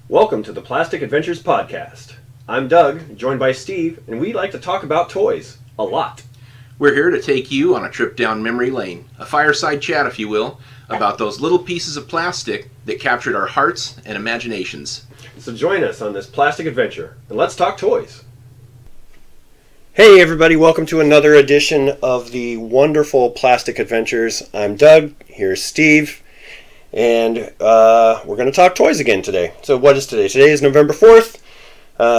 Welcome to the Plastic Adventures Podcast. I'm Doug, joined by Steve, and we like to talk about toys. A lot. We're here to take you on a trip down memory lane, a fireside chat, if you will, about those little pieces of plastic that captured our hearts and imaginations. So join us on this plastic adventure, and let's talk toys. Hey everybody, welcome to another edition of the wonderful Plastic Adventures. I'm Doug, here's Steve, and we're going to talk toys again today. So what is today? Today is November 4th,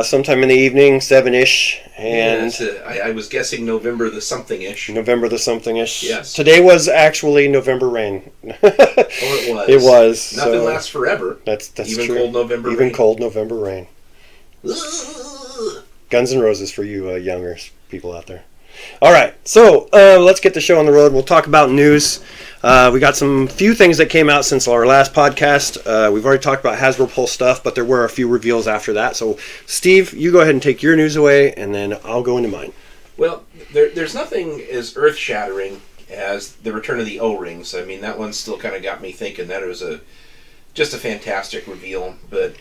sometime in the evening, 7-ish. And I was guessing November the something-ish. November the something-ish. Yes. Today was actually November rain. Oh, it was. It was. Nothing lasts forever. That's even true. Cold November Even rain. cold November rain. Guns N' Roses for you younger people out there. All right, so let's get the show on the road. We'll talk about news. We got some few things that came out since our last podcast. We've already talked about Hasbro Pulse stuff, but there were a few reveals after that. So, Steve, you go ahead and take your news away, and then I'll go into mine. Well, there's nothing as earth-shattering as the return of the O-rings. I mean, that one still kind of got me thinking that it was just a fantastic reveal. But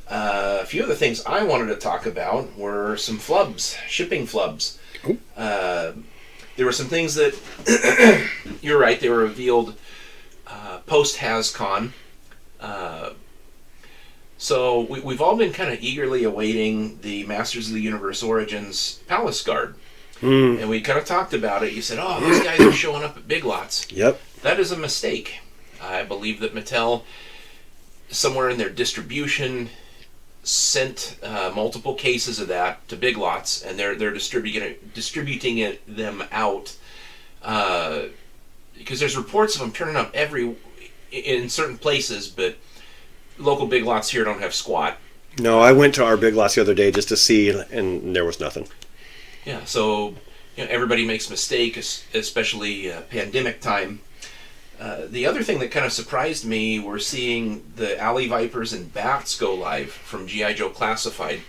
a few of the things I wanted to talk about were some flubs, shipping flubs. There were some things that, you're right, they were revealed post-HasCon. So we've all been kind of eagerly awaiting the Masters of the Universe Origins Palace Guard. And we kind of talked about it. You said, oh, those guys are showing up at Big Lots. Yep. That is a mistake. I believe that Mattel, somewhere in their distribution, sent multiple cases of that to Big Lots, and they're distributing them out because there's reports of them turning up in certain places, but local Big Lots here don't have squat. No, I went to our Big Lots the other day just to see, and there was nothing. Yeah, so everybody makes mistakes, especially pandemic time. The other thing that kind of surprised me, we're seeing the Alley Vipers and Bats go live from G.I. Joe Classified.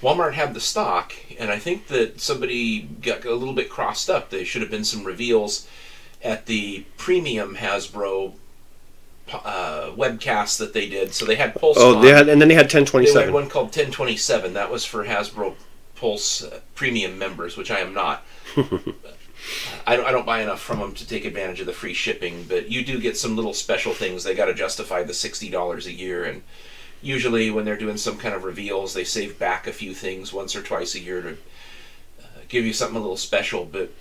Walmart had the stock, and I think that somebody got a little bit crossed up. There should have been some reveals at the premium Hasbro webcast that they did. So they had Pulse. Oh, and then they had 1027. They had one called 1027. That was for Hasbro Pulse premium members, which I am not. I don't buy enough from them to take advantage of the free shipping, but you do get some little special things. They got to justify the $60 a year, and usually when they're doing some kind of reveals, they save back a few things once or twice a year to give you something a little special. But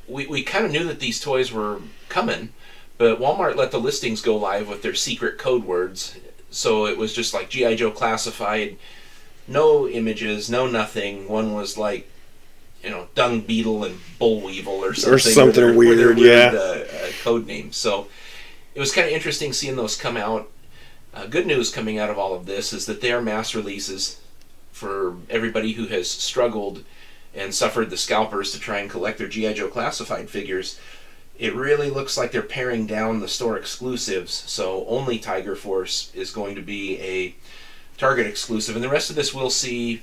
we kind of knew that these toys were coming, but Walmart let the listings go live with their secret code words, so it was just like G.I. Joe Classified, no images, no nothing. One was like, Dung Beetle and Bull Weevil or something. Or something weird, yeah. Code names. So it was kind of interesting seeing those come out. Good news coming out of all of this is that they are mass releases for everybody who has struggled and suffered the scalpers to try and collect their G.I. Joe Classified figures. It really looks like they're paring down the store exclusives, so only Tiger Force is going to be a Target exclusive, and the rest of this we'll see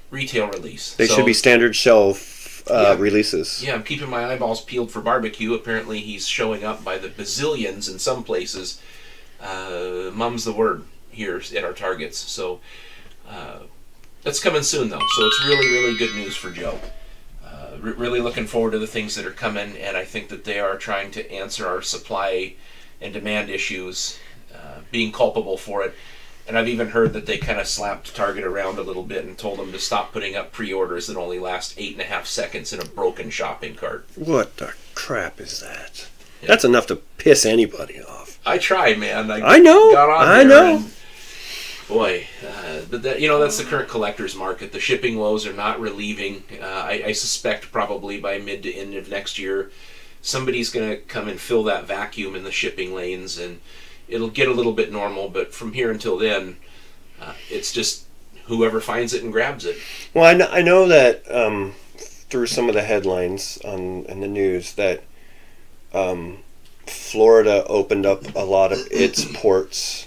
retail release. They should be standard shelf releases. Yeah, I'm keeping my eyeballs peeled for Barbecue. Apparently he's showing up by the bazillions in some places. Mum's the word here at our Targets. So that's coming soon, though. So it's really, really good news for Joe. Really looking forward to the things that are coming, and I think that they are trying to answer our supply and demand issues, being culpable for it. And I've even heard that they kind of slapped Target around a little bit and told them to stop putting up pre-orders that only last 8.5 seconds in a broken shopping cart. What the crap is that? Yeah. That's enough to piss anybody off. I tried, man. I know. Got on I know. And, boy, but that's the current collector's market. The shipping woes are not relieving. I suspect probably by mid to end of next year, somebody's going to come and fill that vacuum in the shipping lanes, and it'll get a little bit normal, but from here until then, it's just whoever finds it and grabs it. Well, I know that through some of the headlines in the news that Florida opened up a lot of its ports,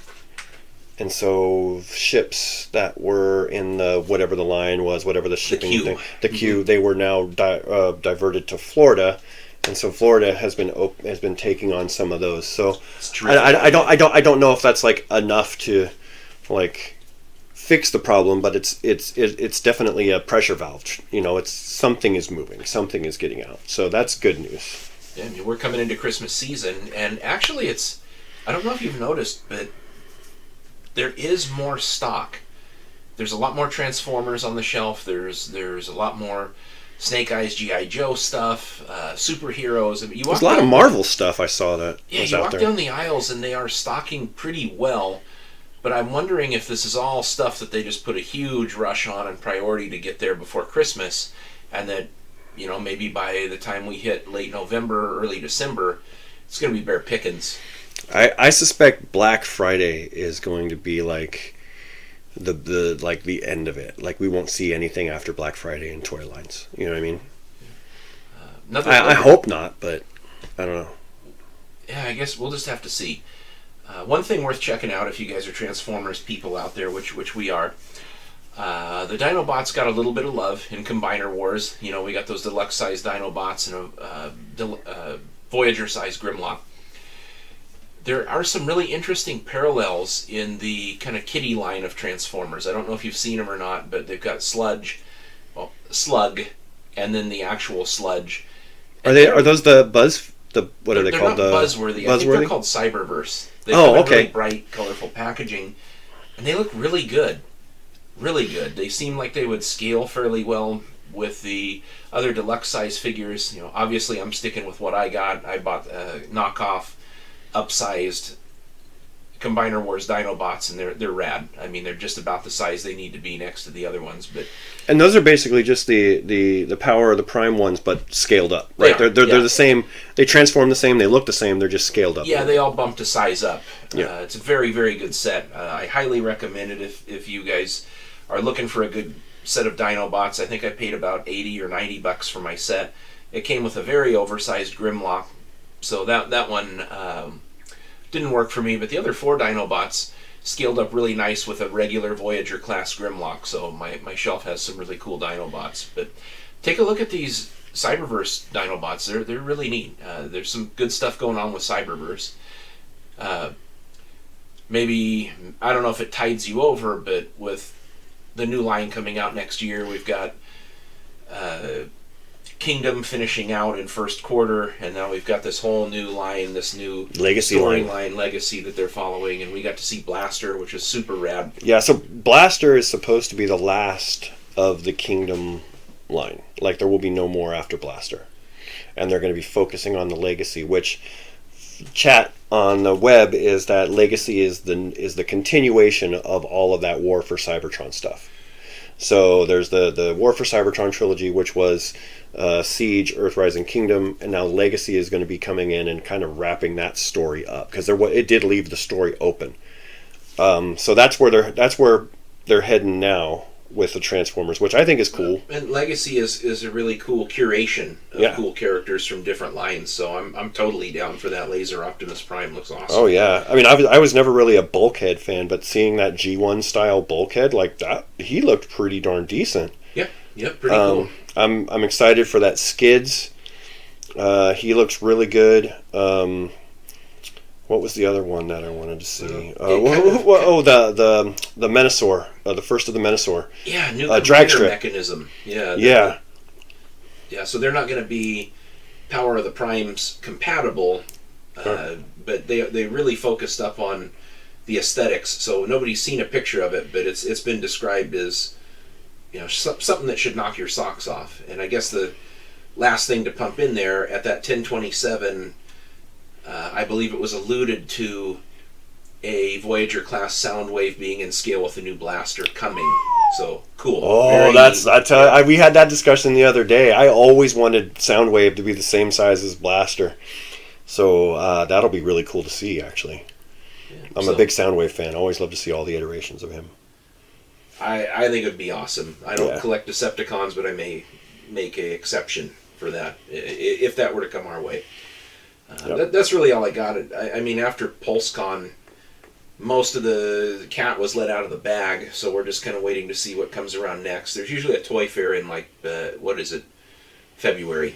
and so ships that were in the whatever the line was, whatever the shipping thing, the queue, they were now diverted to Florida. And so Florida has been taking on some of those. So I don't know if that's like enough like fix the problem, but it's definitely a pressure valve. You know, it's something is moving, something is getting out. So that's good news. Yeah, I mean, we're coming into Christmas season, and actually, I don't know if you've noticed, but there is more stock. There's a lot more Transformers on the shelf. There's a lot more Snake Eyes, G.I. Joe stuff, superheroes. I mean, There's a lot of Marvel stuff I saw that was out there. You walk down the aisles and they are stocking pretty well, but I'm wondering if this is all stuff that they just put a huge rush on and priority to get there before Christmas, and that, you know, maybe by the time we hit late November or early December, it's going to be bare pickings. I suspect Black Friday is going to be like the end of it. Like, we won't see anything after Black Friday in toy lines. You know what I mean? I hope not, but I don't know. Yeah, I guess we'll just have to see. One thing worth checking out if you guys are Transformers people out there, which we are, the Dinobots got a little bit of love in Combiner Wars. You know, we got those deluxe-sized Dinobots and a Voyager-sized Grimlock. There are some really interesting parallels in the kind of kiddie line of Transformers. I don't know if you've seen them or not, but they've got Slug, and then the actual Sludge. Are those the Buzz? What are they called? They're not buzzworthy. I think they're called Cyberverse. They come in really bright, colorful packaging, and they look really good. Really good. They seem like they would scale fairly well with the other deluxe size figures. You know, obviously I'm sticking with what I got. I bought knockoff, upsized Combiner Wars Dinobots, and they're rad. I mean, they're just about the size they need to be next to the other ones. And those are basically just the Power of the Prime ones, but scaled up, right? They're the same. They transform the same. They look the same. They're just scaled up. Yeah, they all bumped a size up. Yeah. It's a very, very good set. I highly recommend it if you guys are looking for a good set of Dinobots. I think I paid about $80 or $90 for my set. It came with a very oversized Grimlock, so that one didn't work for me. But the other 4 Dinobots scaled up really nice with a regular Voyager class Grimlock. So my shelf has some really cool Dinobots. But take a look at these Cyberverse Dinobots. They're really neat. There's some good stuff going on with Cyberverse. Maybe, I don't know if it tides you over, but with the new line coming out next year, we've got Kingdom finishing out in first quarter, and now we've got this whole new line, this new Legacy storyline, Legacy, that they're following, and we got to see Blaster, which is super rad. Yeah, so Blaster is supposed to be the last of the Kingdom line. Like, there will be no more after Blaster. And they're going to be focusing on the Legacy, which chat on the web is that Legacy is the continuation of all of that War for Cybertron stuff. So there's the War for Cybertron trilogy, which was Siege, Earthrise, Kingdom, and now Legacy is going to be coming in and kind of wrapping that story up, because it did leave the story open. So that's where they're heading now with the Transformers, which I think is cool. And Legacy is a really cool curation of cool characters from different lines, so I'm totally down for that. Laser Optimus Prime looks awesome. Oh yeah, I mean, I was never really a Bulkhead fan, but seeing that G1 style Bulkhead like that, he looked pretty darn decent. Yeah, pretty cool. I'm excited for that Skids. He looks really good. What was the other one that I wanted to see? The Menasor, the first of the Menasor. Yeah, new drag strip mechanism. Yeah. Yeah. So they're not going to be Power of the Primes compatible, but they really focused up on the aesthetics. So nobody's seen a picture of it, but it's been described as, you know, something that should knock your socks off. And I guess the last thing to pump in there at that 1027. I believe it was alluded to a Voyager class Soundwave being in scale with a new blaster coming. So cool. Oh, we had that discussion the other day. I always wanted Soundwave to be the same size as Blaster. So that'll be really cool to see, actually. Yeah, I'm a big Soundwave fan. I always love to see all the iterations of him. I think it would be awesome. I don't collect Decepticons, but I may make an exception for that if that were to come our way. That's really all I got. I mean, after PulseCon, most of the cat was let out of the bag, so we're just kind of waiting to see what comes around next. There's usually a toy fair in February.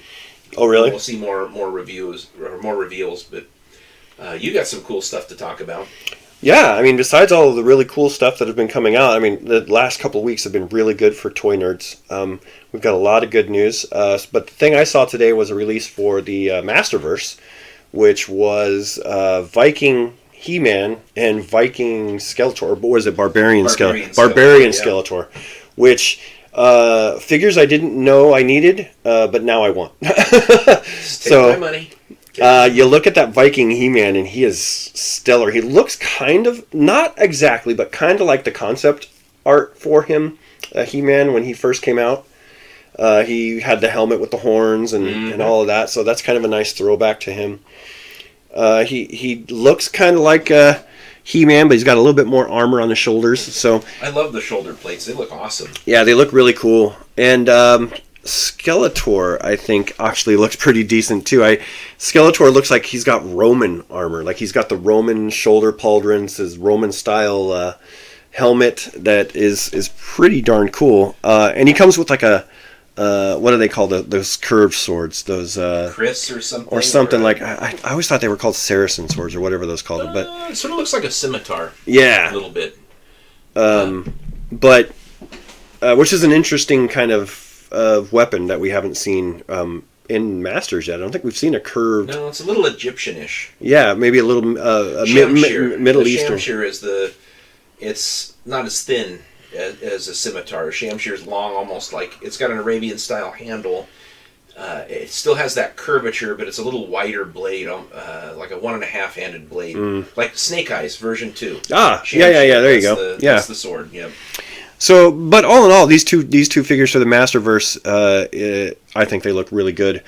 Oh, really? We'll see more reviews or more reveals, but you got some cool stuff to talk about. Yeah, I mean, besides all of the really cool stuff that have been coming out, I mean, the last couple of weeks have been really good for toy nerds. We've got a lot of good news. But the thing I saw today was a release for the Masterverse, which was Viking He-Man and Viking Skeletor. Or was it Barbarian Skeletor? Barbarian Skeletor, which figures I didn't know I needed, but now I want. Take my money. You look at that Viking He-Man, and he is stellar. He looks kind of, not exactly, but kind of like the concept art for him, He-Man, when he first came out. He had the helmet with the horns and all of that, so that's kind of a nice throwback to him. He looks kind of like He-Man, but he's got a little bit more armor on the shoulders. So I love the shoulder plates. They look awesome. Yeah, they look really cool. And Skeletor, I think, actually looks pretty decent too. Skeletor looks like he's got Roman armor, like he's got the Roman shoulder pauldrons, his Roman style helmet that is pretty darn cool. And he comes with like a what do they call those curved swords? Those Chris or something. Or something like I always thought they were called Saracen swords or whatever those called it. But it sort of looks like a scimitar. Yeah, a little bit. But which is an interesting kind of weapon that we haven't seen in Masters yet. I don't think we've seen a curved. No, it's a little Egyptian-ish. Yeah, maybe a little Middle Eastern. Shamshir is it's not as thin as a scimitar. Shamshir is long, almost like it's got an Arabian-style handle. It still has that curvature, but it's a little wider blade, like a 1.5-handed blade, like Snake Eyes version 2. Shamshir, yeah. There you go. That's the sword. Yeah. So, but all in all, these two figures for the Masterverse, I think they look really good.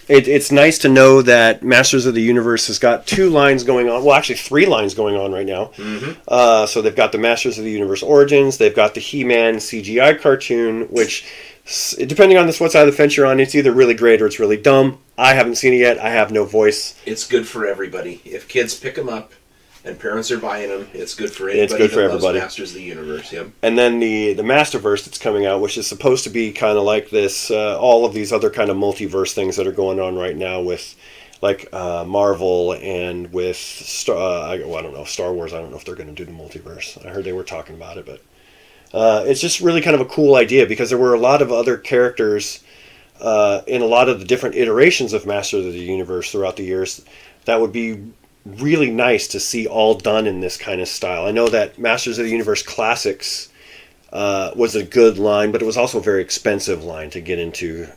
It's nice to know that Masters of the Universe has got 2 lines going on. Well, actually 3 lines going on right now. So they've got the Masters of the Universe Origins. They've got the He-Man CGI cartoon, which, depending on what side of the fence you're on, it's either really great or it's really dumb. I haven't seen it yet. I have no voice. It's good for everybody. If kids pick them up and parents are buying them, it's good for anybody. It's good for everybody. Masters of the Universe, yep. And then the Masterverse that's coming out, which is supposed to be kind of like this, all of these other kind of multiverse things that are going on right now with, like Marvel and with I don't know, Star Wars. I don't know if they're going to do the multiverse. I heard they were talking about it, but it's just really kind of a cool idea because there were a lot of other characters in a lot of the different iterations of Masters of the Universe throughout the years that would be really nice to see all done in this kind of style. I know that Masters of the Universe Classics was a good line, but it was also a very expensive line to get into.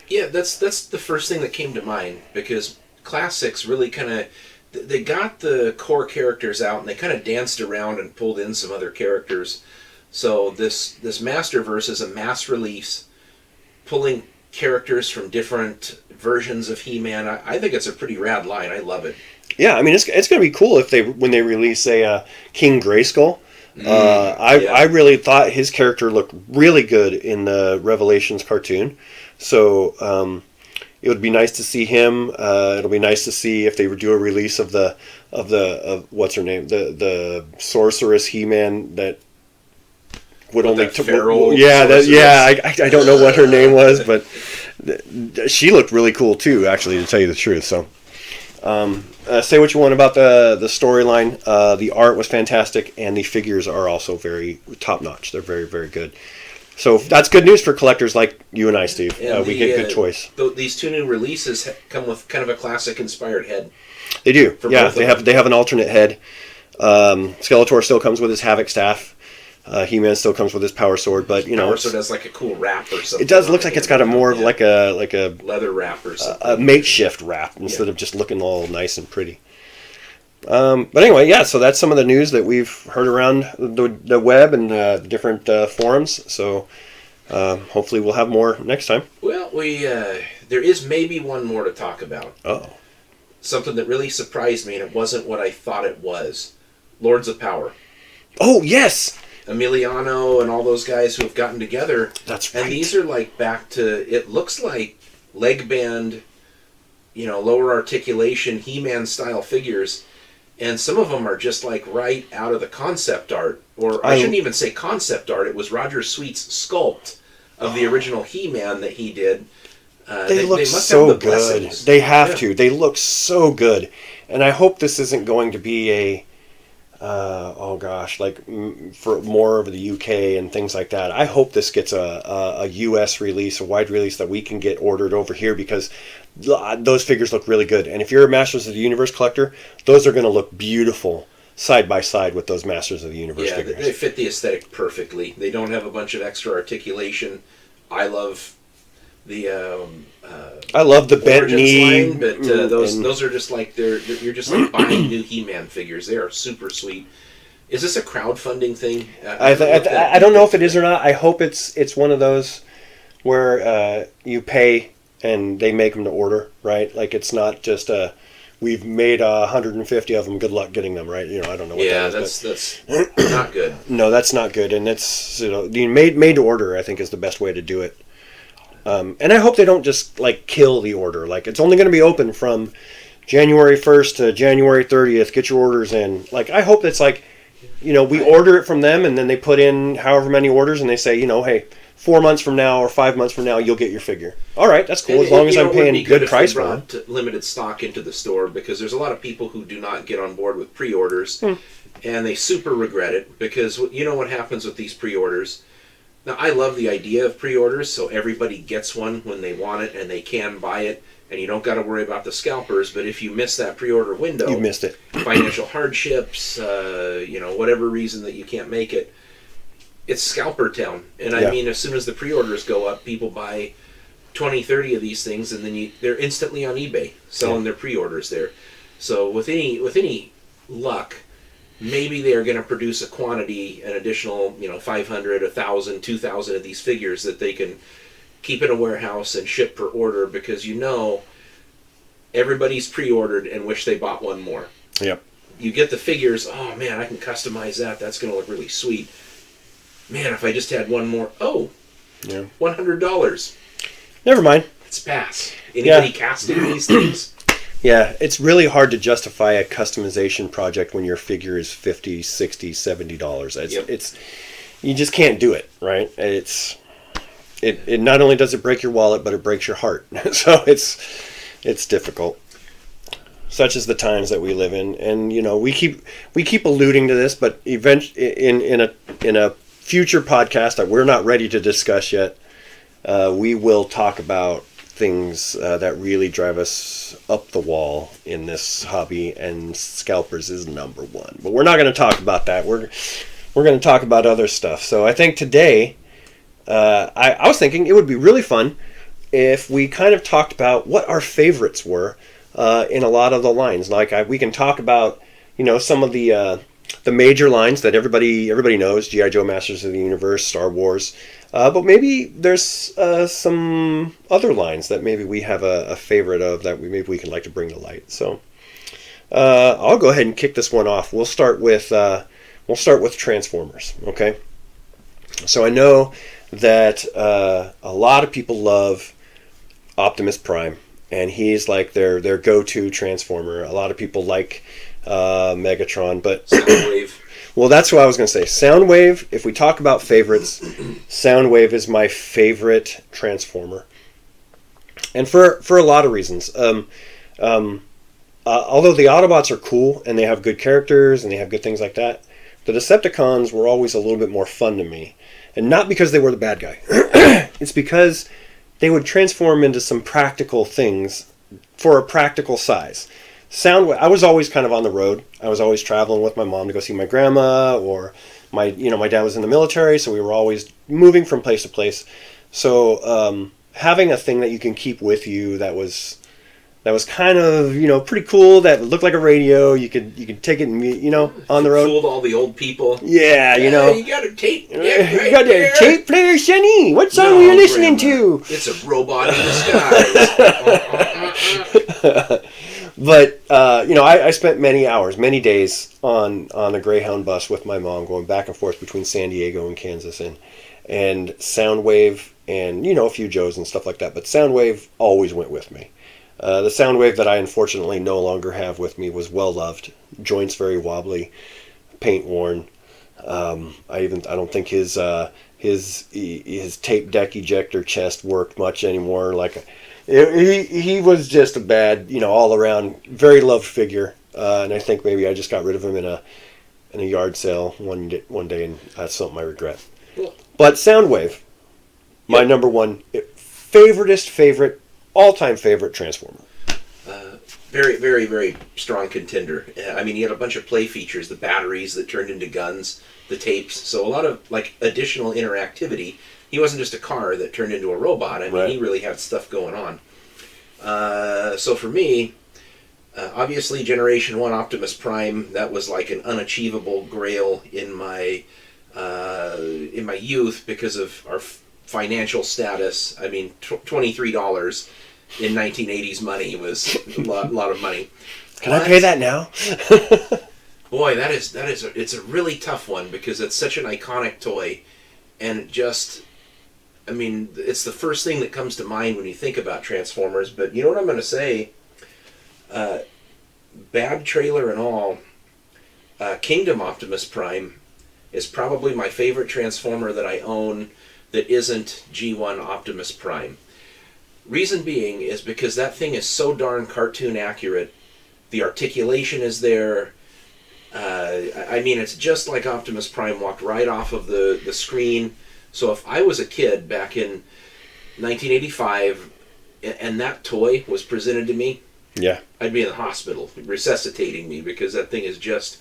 Yeah, that's the first thing that came to mind, because Classics really kind of, they got the core characters out and they kind of danced around and pulled in some other characters. So this Masterverse is a mass release, pulling characters from different versions of He-Man. I think it's a pretty rad line. I love it. Yeah, I mean, it's going to be cool if when they release a King Grayskull. I really thought his character looked really good in the Revelations cartoon, so it would be nice to see him. It'll be nice to see if they do a release of what's her name, the sorceress He-Man that would only I don't know what her name was, but she looked really cool too, actually, to tell you the truth. So. Say what you want about the storyline. The art was fantastic, and the figures are also very top-notch. They're very, very good. So that's good news for collectors like you and I, Steve. We get good toys. These 2 new releases come with kind of a classic-inspired head. They do. Yeah, they have an alternate head. Skeletor still comes with his Havoc staff. He-Man still comes with his power sword, but Power sword has like a cool wrap or something. It does look like it's got a more of like a leather wrap or something. A makeshift wrap instead of just looking all nice and pretty. But anyway, yeah. So that's some of the news that we've heard around the web and the different forums. So hopefully we'll have more next time. Well, there is maybe one more to talk about. Oh, something that really surprised me, and it wasn't what I thought it was. Lords of Power. Oh yes. Emiliano and all those guys who have gotten together. That's right. And these are like back to, it looks like leg band, lower articulation, He-Man style figures. And some of them are just like right out of the concept art. Or I shouldn't even say concept art. It was Roger Sweet's sculpt of the original He-Man that he did. They look so good. They have to. They look so good. And I hope this isn't going to be oh gosh, like for more of the UK and things like that. I hope this gets a US release, a wide release that we can get ordered over here, because those figures look really good. And if you're a Masters of the Universe collector, those are going to look beautiful side by side with those Masters of the Universe Yeah, figures. they fit the aesthetic perfectly. They don't have a bunch of extra articulation. I love the I love the bent knee, line, but those are just like you're just like buying new He-Man figures. They are super sweet. Is this a crowdfunding thing? I don't know if it is or not. I hope it's one of those where you pay and they make them to order, right? Like it's not just we've made 150 of them. Good luck getting them, right? I don't know. What yeah, that is, that's not good. No, that's not good, and it's the made to order. I think is the best way to do it. And I hope they don't just like kill the order. Like it's only going to be open from January 1st to January 30th. Get your orders in. Like I hope it's like, we order it from them and then they put in however many orders and they say, hey, 4 months from now or 5 months from now you'll get your figure. All right, that's cool, as long as I'm paying good price for it. Limited stock into the store, because there's a lot of people who do not get on board with pre-orders, and they super regret it, because you know what happens with these pre-orders. Now, I love the idea of pre-orders, so everybody gets one when they want it and they can buy it, and you don't got to worry about the scalpers. But if you miss that pre-order window, you missed it. Financial hardships, whatever reason that you can't make it, it's scalper town. And I mean, as soon as the pre-orders go up, people buy 20, 30 of these things, and then they're instantly on eBay selling their pre-orders there. So with any luck, maybe they are going to produce a quantity, an additional, 500, 1,000, 2,000 of these figures that they can keep in a warehouse and ship per order, because everybody's pre-ordered and wish they bought one more. Yep. You get the figures, oh man, I can customize that. That's going to look really sweet. Man, if I just had one more, $100. Never mind. It's pass. Anybody casting these things? Yeah, it's really hard to justify a customization project when your figure is $50, $60, $70. It's you just can't do it, right? It not only does it break your wallet, but it breaks your heart. So it's difficult. Such as the times that we live in, and we keep alluding to this, but in a future podcast that we're not ready to discuss yet, we will talk about things that really drive us up the wall in this hobby, and scalpers is number one. But we're not going to talk about that. We're going to talk about other stuff. So I think today, I was thinking it would be really fun if we kind of talked about what our favorites were in a lot of the lines. Like we can talk about some of the major lines that everybody knows: G.I. Joe, Masters of the Universe, Star Wars. But maybe there's some other lines that maybe we have a favorite of that maybe we can like to bring to light. So I'll go ahead and kick this one off. We'll start with Transformers. Okay. So I know that a lot of people love Optimus Prime, and he's like their go-to Transformer. A lot of people like Megatron, but Soundwave. Well, that's what I was going to say. Soundwave, if we talk about favorites, Soundwave is my favorite Transformer. And for a lot of reasons. Although the Autobots are cool and they have good characters and they have good things like that, the Decepticons were always a little bit more fun to me. And not because they were the bad guy. It's because they would transform into some practical things for a practical size. Soundwave, I was always kind of on the road. I was always traveling with my mom to go see my grandma, or my dad was in the military, so we were always moving from place to place. So having a thing that you can keep with you that was kind of pretty cool, that looked like a radio, you could take it and on the road. Fooled all the old people. Yeah, you got a tape. You got a tape player, Sonny. What song were you listening to? It's a robot in disguise. But I spent many hours, many days on the Greyhound bus with my mom, going back and forth between San Diego and Kansas, and Soundwave, and a few Joes and stuff like that. But Soundwave always went with me. The Soundwave that I unfortunately no longer have with me was well loved, joints very wobbly, paint worn. I don't think his tape deck ejector chest worked much anymore. He was just a bad, all around, very loved figure. And I think maybe I just got rid of him in a yard sale one day, and that's something I regret. Cool. But Soundwave, my Yep. number one favorite, all-time favorite Transformer. Very, very, very strong contender. I mean, he had a bunch of play features, the batteries that turned into guns, the tapes, so a lot of like additional interactivity. He wasn't just a car that turned into a robot. I mean, Right. he really had stuff going on. So for me, obviously Generation 1 Optimus Prime, that was like an unachievable grail in my youth because of our financial status. I mean, $23 in 1980s money was a lot of money. Can I pay that now? Boy, it's a really tough one because it's such an iconic toy, and it just, I mean, it's the first thing that comes to mind when you think about Transformers. But you know what I'm going to say? Bad trailer and all, Kingdom Optimus Prime is probably my favorite Transformer that I own that isn't G1 Optimus Prime. Reason being is because that thing is so darn cartoon accurate. The articulation is there. I mean, it's just like Optimus Prime walked right off of the screen. So if I was a kid back in 1985 and that toy was presented to me, Yeah. I'd be in the hospital resuscitating me because that thing is just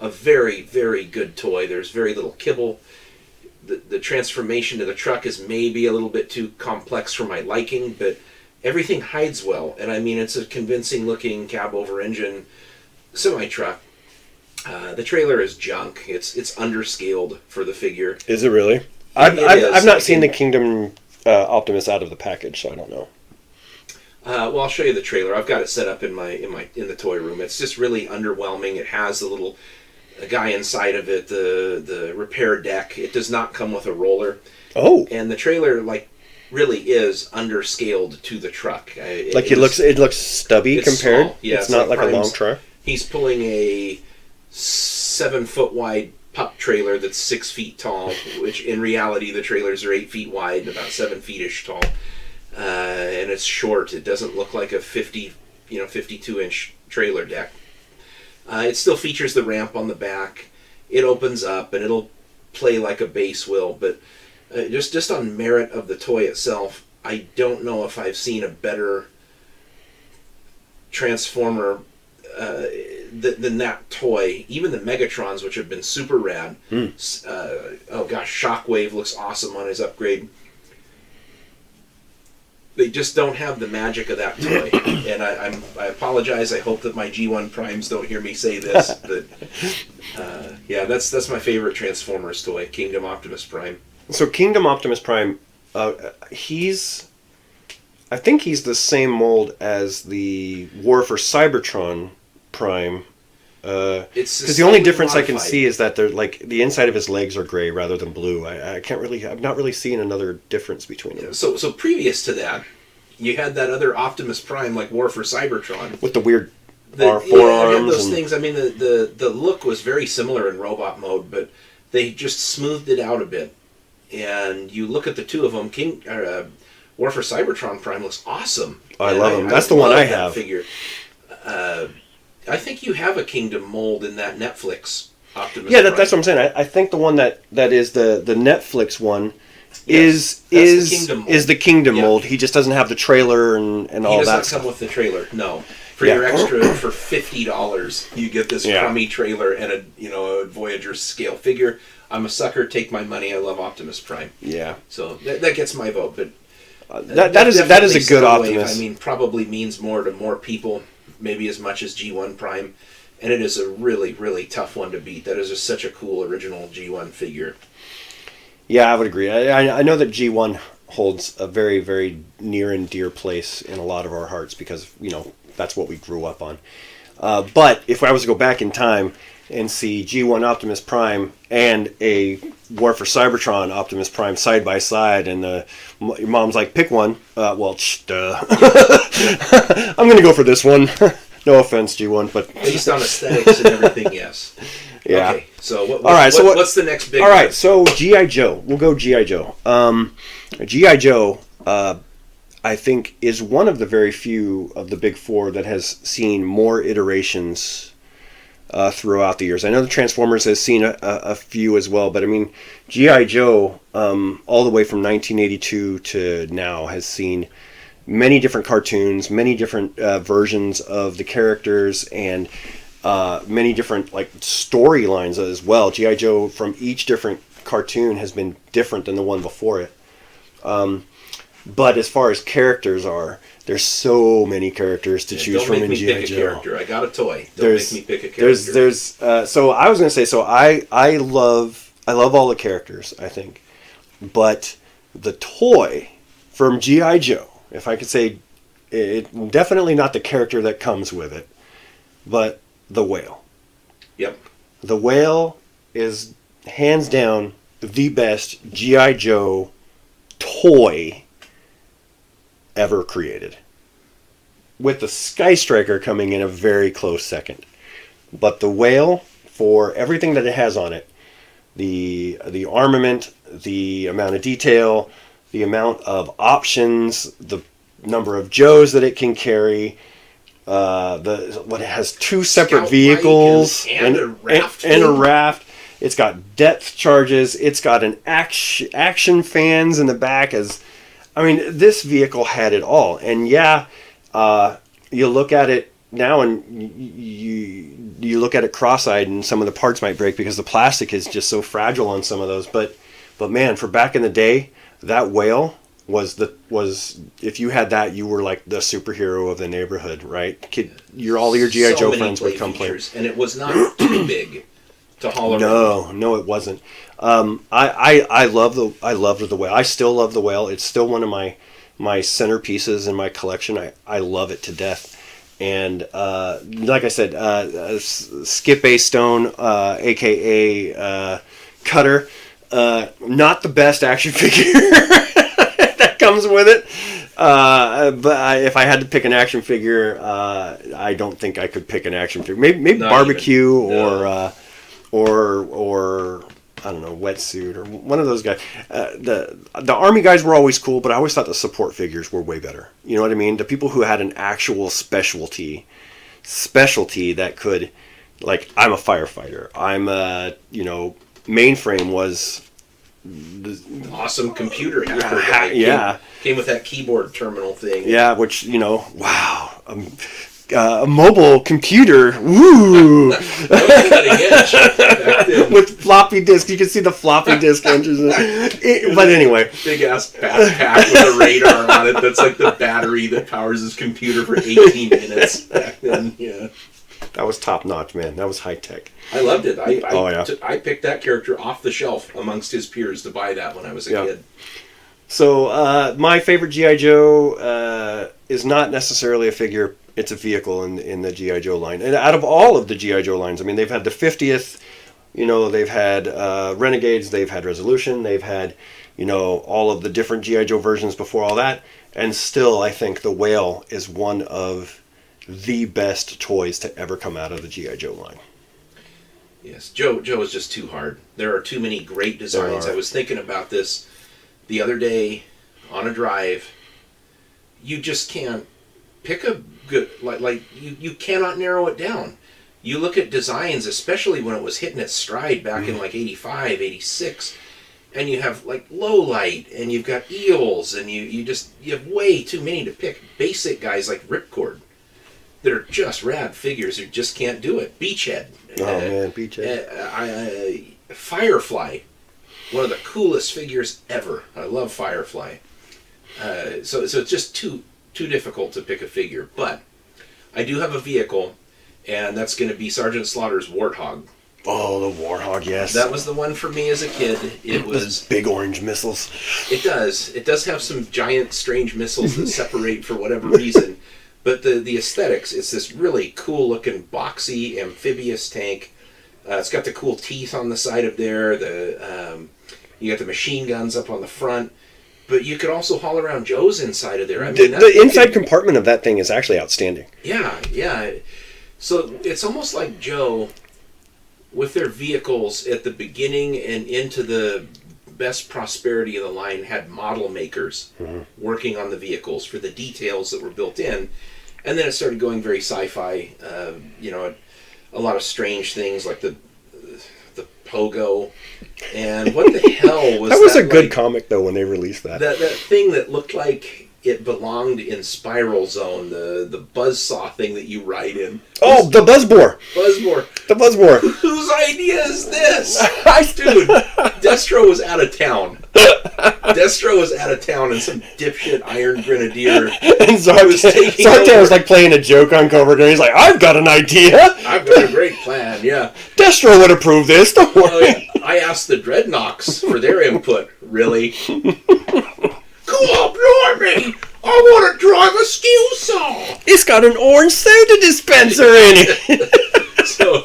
a very, very good toy. There's very little kibble. The transformation to the truck is maybe a little bit too complex for my liking, but everything hides well. And I mean, it's a convincing looking cab over engine semi-truck. The trailer is junk. It's underscaled for the figure. Is it really? It I've is. not seen the Kingdom Optimus out of the package, so I don't know. Well, I'll show you the trailer. I've got it set up in the toy room. It's just really underwhelming. It has the little guy inside of it, the repair deck. It does not come with a roller. Oh, And the trailer really is underscaled to the truck. it looks stubby it's compared. small. Yeah, it's it's not like like a long Prime's- truck. He's pulling a 7-foot wide pup trailer that's 6 feet tall, which in reality the trailers are 8 feet wide and about 7 feet-ish tall. And it's short. It doesn't look like a 52-inch trailer deck. It still features the ramp on the back. It opens up and it'll play like a bass will, but just on merit of the toy itself, I don't know if I've seen a better Transformer than that toy. Even the Megatrons, which have been super rad. Shockwave looks awesome on his upgrade. They just don't have the magic of that toy. And I apologize. I hope that my G1 Primes don't hear me say this. But yeah, that's my favorite Transformers toy, Kingdom Optimus Prime. So Kingdom Optimus Prime, I think he's the same mold as the War for Cybertron Prime. It's Because the only slightly difference I can modified. see is that they're like the inside of his legs are gray rather than blue. I'm not really seeing another difference between them. So previous to that, you had that other Optimus Prime, like War for Cybertron. With the weird It had forearms those and things. I mean, the look was very similar in robot mode, but they just smoothed it out a bit. And you look at the two of them. War for Cybertron Prime looks awesome. I And love him. That's the one love I that have. Figure. I think you have a Kingdom mold in that Netflix Optimus. yeah, Prime. that's what I'm saying. I think the one that is the Netflix one Yes, that's is the Kingdom mold. is the Kingdom Yeah. mold. He just doesn't have the trailer and He all does that not stuff. come with the trailer. No, for Yeah. your extra for $50, you get this Yeah. crummy trailer and a Voyager scale figure. I'm a sucker. Take my money. I love Optimus Prime. Yeah, So that gets my vote. But that is a definitely good Starwave, Optimus. I mean, probably means more to more people, maybe as much as G1 Prime, and it is a really, really tough one to beat. That is just such a cool original G1 figure. Yeah, I would agree. I know that G1 holds a very, very near and dear place in a lot of our hearts because, that's what we grew up on. But if I was to go back in time and see G1 Optimus Prime and a War for Cybertron Optimus Prime side by side, and your mom's like, pick one. Duh. I'm going to go for this one. No offense, G1, but... Based on aesthetics and everything, yes. Yeah. Okay, so All right, so what's the next big All right, one? so G.I. Joe. We'll go G.I. Joe. G.I. Joe, I think, is one of the very few of the big four that has seen more iterations throughout the years. I know the Transformers has seen a few as well, but I mean, G.I. Joe, all the way from 1982 to now, has seen many different cartoons, many different versions of the characters, and many different like storylines as well. G.I. Joe from each different cartoon has been different than the one before it. But as far as characters are, there's so many characters to choose from in G.I. Joe. Character. I got a toy. Don't make me pick a character. So I was going to say, so I love all the characters, I think. But the toy from G.I. Joe, if I could say, it definitely not the character that comes with it, but the whale. Yep. The whale is hands down the best G.I. Joe toy ever created, with the Sky Striker coming in a very close second. But the whale, for everything that it has on it, the armament, the amount of detail, the amount of options, the number of Joes that it can carry, it has two separate Scout vehicles and a raft. And a raft. It's got depth charges. It's got an action fans in the back. This vehicle had it all. And yeah, you look at it now and you look at it cross-eyed, and some of the parts might break because the plastic is just so fragile on some of those. But man, for back in the day, that whale was if you had that, you were like the superhero of the neighborhood, right? All your G.I. Joe friends would come play. And it was not too big to haul around. No, it wasn't. I loved the whale. I still love the whale. It's still one of my centerpieces in my collection. I love it to death. And like I said, Skip A. Stone, aka Cutter, not the best action figure that comes with it. But if I had to pick an action figure, I don't think I could pick an action figure. Maybe Barbecue or I don't know, Wetsuit or one of those guys. The Army guys were always cool, but I always thought the support figures were way better. You know what I mean? The people who had an actual specialty that could, like, I'm a firefighter. Mainframe was awesome computer hacker guy. Yeah. Came with that keyboard terminal thing. Yeah, which, wow. A mobile computer, woo! Cutting edge. With floppy disk, you can see the floppy disk enters. But anyway, big ass backpack with a radar on it. That's like the battery that powers his computer for 18 minutes back then. Yeah, that was top notch, man. That was high tech. I loved it. I picked that character off the shelf amongst his peers to buy that when I was a kid. So my favorite G.I. Joe is not necessarily a figure. It's a vehicle in the G.I. Joe line. And out of all of the G.I. Joe lines, they've had the 50th, they've had Renegades, they've had Resolution, they've had, all of the different G.I. Joe versions before all that. And still, I think the Whale is one of the best toys to ever come out of the G.I. Joe line. Yes, Joe is just too hard. There are too many great designs. I was thinking about this the other day on a drive. You just can't pick a good, you cannot narrow it down. You look at designs, especially when it was hitting its stride back in 85, 86, and you have Low Light, and you've got Eels, and you have way too many to pick. Basic guys like Ripcord that are just rad figures who just can't do it. Beachhead. Man, Beachhead. Firefly. One of the coolest figures ever. I love Firefly. So it's just too difficult to pick a figure. But I do have a vehicle, and that's going to be Sergeant Slaughter's Warthog. Oh, the Warthog, yes. That was the one for me as a kid. It was those big orange missiles. It does. It does have some giant, strange missiles that separate for whatever reason. But the aesthetics, it's this really cool-looking, boxy, amphibious tank. It's got the cool teeth on the side of there. You got the machine guns up on the front. But you could also haul around Joe's inside of there. The inside compartment of that thing is actually outstanding. Yeah. So it's almost like Joe, with their vehicles at the beginning and into the best prosperity of the line, had model makers working on the vehicles for the details that were built in. And then it started going very sci-fi. A a lot of strange things like the pogo. And what the hell was that? That was a good comic, though, when they released that. That thing that looked like it belonged in Spiral Zone, the buzzsaw thing that you ride in. Oh, the Buzzbore! Buzzbore. The Buzzbore. Whose idea is this? Dude, Destro was out of town. And some dipshit Iron Grenadier. And Zartan was like playing a joke on Cobra Kai. He's like, I've got an idea. I've got a great plan, yeah. Destro would approve this, don't worry. Oh, yeah. I asked the Dreadnoks for their input. Really? Cool, blimey! I want to drive a steel saw! It's got an orange soda dispenser in it! So,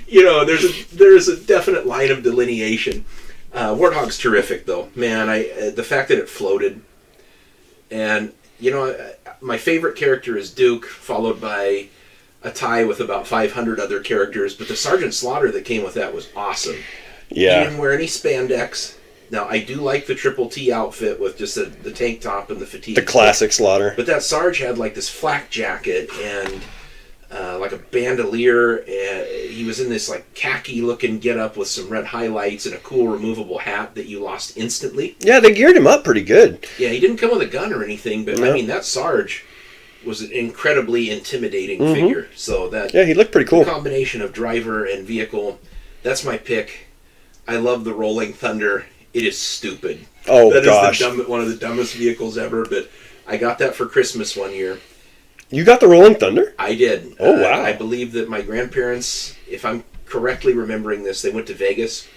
you know, there's a definite line of delineation. Warthog's terrific, though. Man, the fact that it floated. And, you know, my favorite character is Duke, followed by a tie with about 500 other characters. But the Sergeant Slaughter that came with that was awesome. Yeah. He didn't wear any spandex. Now, I do like the Triple T outfit with just the tank top and the fatigue. The classic Slaughter. But that Sarge had like this flak jacket and like a bandolier. And he was in this like khaki-looking getup with some red highlights and a cool removable hat that you lost instantly. Yeah, they geared him up pretty good. Yeah, he didn't come with a gun or anything, but no. I mean, that Sarge was an incredibly intimidating figure. So that he looked pretty cool. Combination of driver and vehicle, that's my pick. I love the Rolling Thunder. It is stupid. Oh, that gosh. That is one of the dumbest vehicles ever, but I got that for Christmas one year. You got the Rolling Thunder? I did. Oh, wow. I believe that my grandparents, if I'm correctly remembering this, they went to Vegas,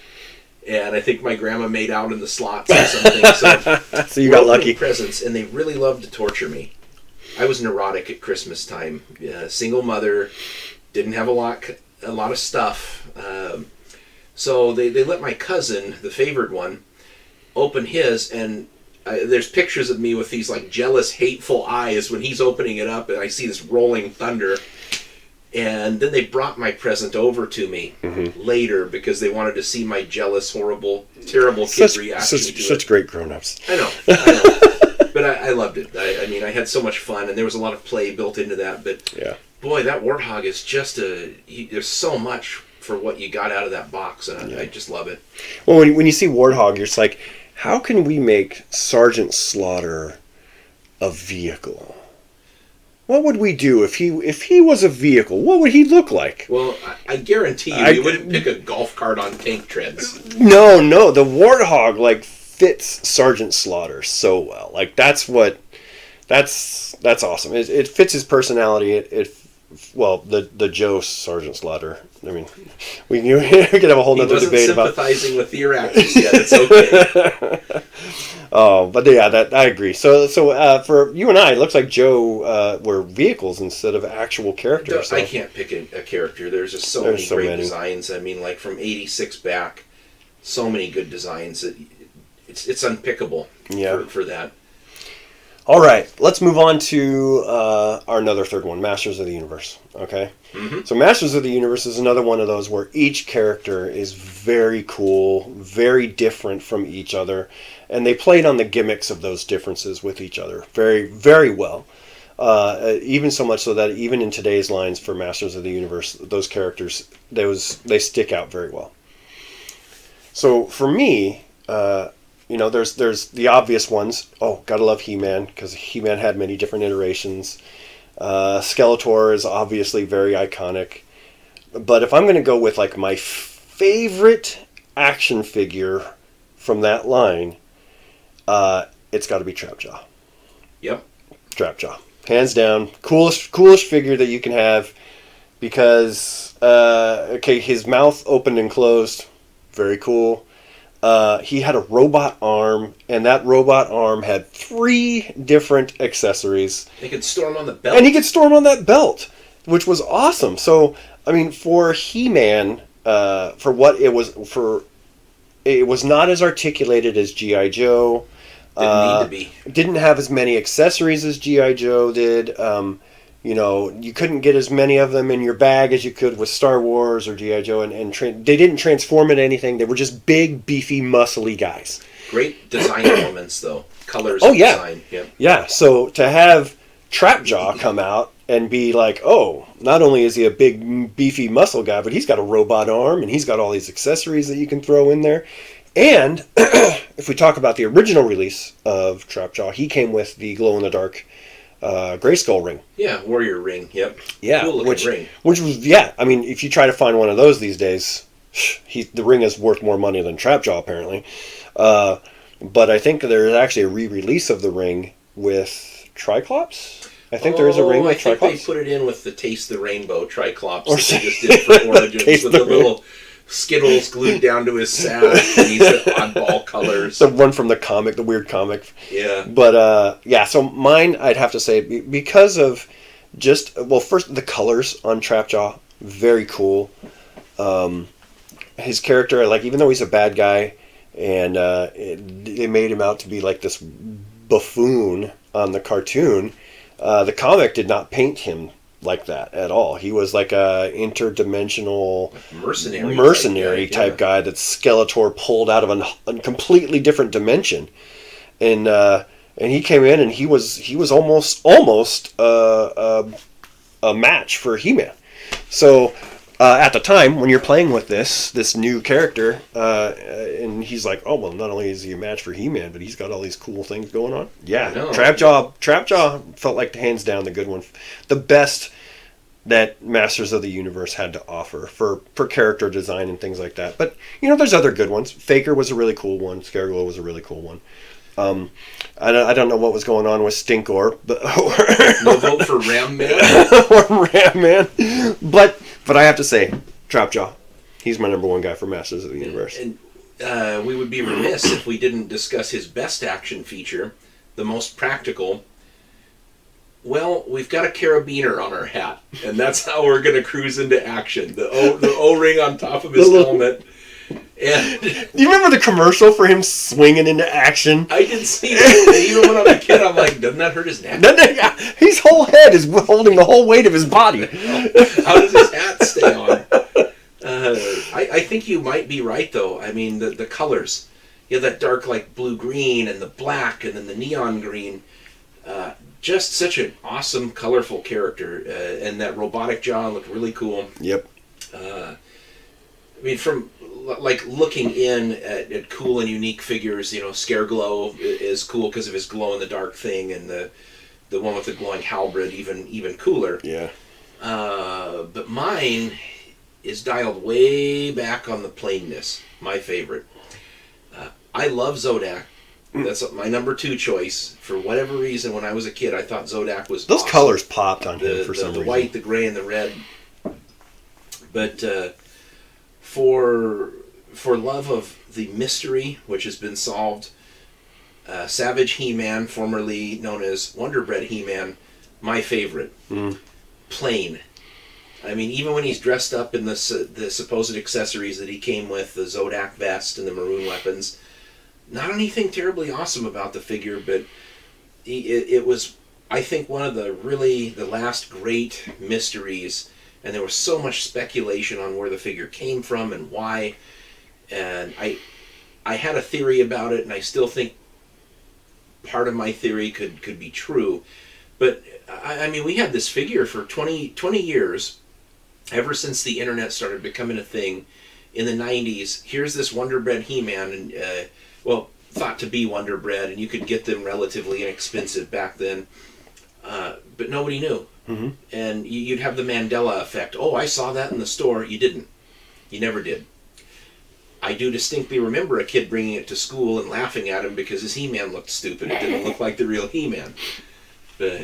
and I think my grandma made out in the slots or something. So you got lucky. Presents, and they really loved to torture me. I was neurotic at Christmas time. Single mother, didn't have a lot of stuff. So they let my cousin, the favored one, open his, and there's pictures of me with these like jealous, hateful eyes when he's opening it up, and I see this Rolling Thunder. And then they brought my present over to me later because they wanted to see my jealous, horrible, terrible kid reaction to it. Such great grown-ups. I know. But I loved it. I mean, I had so much fun, and there was a lot of play built into that. But boy, that Warthog is just there's so much for what you got out of that box, and I just love it. Well, when you see Warthog, you're just like, how can we make Sergeant Slaughter a vehicle? What would we do if he was a vehicle? What would he look like? Well, I guarantee you wouldn't pick a golf cart on tank treads. No, the Warthog like fits Sergeant Slaughter so well. Like that's awesome. It fits his personality. Well, the Joe Sergeant Slaughter. I mean, we could have a whole other debate about sympathizing with your actions yet. It's okay. Oh, but yeah, I agree. So for you and I, it looks like Joe were vehicles instead of actual characters. So. I can't pick a character. There's just so many great designs. I mean, like from '86 back, so many good designs. It's unpickable. For that. All right, let's move on to our another third one, Masters of the Universe. Okay, So Masters of the Universe is another one of those where each character is very cool, very different from each other, and they played on the gimmicks of those differences with each other very, very well. Even so much so that even in today's lines for Masters of the Universe, those characters they stick out very well. So for me. There's the obvious ones. Oh, gotta love He-Man, because He-Man had many different iterations. Skeletor is obviously very iconic. But if I'm going to go with like my favorite action figure from that line, it's got to be Trapjaw. Yep. Trapjaw. Hands down. Coolest figure that you can have, because, his mouth opened and closed. Very cool. He had a robot arm, and that robot arm had 3 different accessories. He could storm on the belt. And he could storm on that belt, which was awesome. So, I mean, for He-Man, for what it was not as articulated as G.I. Joe. Didn't need to be. Didn't have as many accessories as G.I. Joe did. You couldn't get as many of them in your bag as you could with Star Wars or G.I. Joe, and they didn't transform into anything. They were just big, beefy, muscly guys. Great design elements, though. Colors Oh, and yeah. design. Yep. Yeah, so to have Trapjaw come out and be like, oh, not only is he a big, beefy muscle guy, but he's got a robot arm, and he's got all these accessories that you can throw in there. And if we talk about the original release of Trapjaw, he came with the glow-in-the-dark Grayskull ring. Yeah, Warrior ring. Yep. Yeah, Cool looking ring. Which was, yeah, I mean, if you try to find one of those these days, the ring is worth more money than Trapjaw, apparently. But I think there's actually a re-release of the ring with Triclops. I think there is a ring with Triclops. I think they put it in with the Taste the Rainbow Triclops that they just did for Origins with the little Skittles glued down to his sash, and he's got oddball colors. The one from the comic, the weird comic. Yeah. But, yeah, so mine, I'd have to say, because of just, well, first, the colors on Trapjaw, very cool. His character, like, even though he's a bad guy, and they made him out to be like this buffoon on the cartoon, the comic did not paint him like that at all. He was like a interdimensional mercenary type guy that Skeletor pulled out of a completely different dimension, and he came in and he was almost a match for He-Man. So at the time when you're playing with this new character, and he's like, oh well, not only is he a match for He-Man, but he's got all these cool things going on. Yeah, Trapjaw felt like hands down the good one, the best that Masters of the Universe had to offer for character design and things like that. But there's other good ones. Faker was a really cool one. Scareglow was a really cool one. I don't know what was going on with Stinkor, but no vote for Ram Man. Or Ram Man, but I have to say, Trapjaw, he's my number one guy for Masters of the Universe. And we would be remiss if we didn't discuss his best action feature, the most practical. Well, we've got a carabiner on our hat, and that's how we're going to cruise into action. The O-ring on top of his helmet. And do you remember the commercial for him swinging into action? I did see that. Even when I was a kid, I'm like, doesn't that hurt his neck? His whole head is holding the whole weight of his body. How does his hat stay on? I think you might be right, though. I mean, the colors. You have that dark, like, blue-green, and the black, and then the neon green. Just such an awesome, colorful character. And that robotic jaw looked really cool. Yep. I mean, from like looking in at cool and unique figures, Scareglow is cool because of his glow-in-the-dark thing, and the one with the glowing halberd even cooler. Yeah. But mine is dialed way back on the plainness. My favorite. I love Zodak. That's my number 2 choice. For whatever reason, when I was a kid, I thought Zodak was those awesome. Colors popped on him for some reason. The white, the gray, and the red. But for love of the mystery, which has been solved, Savage He-Man, formerly known as Wonder Bread He-Man, my favorite. Plain. I mean, even when he's dressed up in the supposed accessories that he came with, the Zodak vest and the maroon weapons, not anything terribly awesome about the figure, but it was, I think, one of the last great mysteries, and there was so much speculation on where the figure came from and why, and I had a theory about it, and I still think part of my theory could be true, but I mean, we had this figure for 20 years, ever since the internet started becoming a thing in the 90s. Here's this Wonder Bread He-Man, and thought to be Wonder Bread, and you could get them relatively inexpensive back then, but nobody knew. Mm-hmm. And you'd have the Mandela effect. Oh, I saw that in the store. You didn't. You never did. I do distinctly remember a kid bringing it to school and laughing at him because his He-Man looked stupid. It didn't look like the real He-Man. But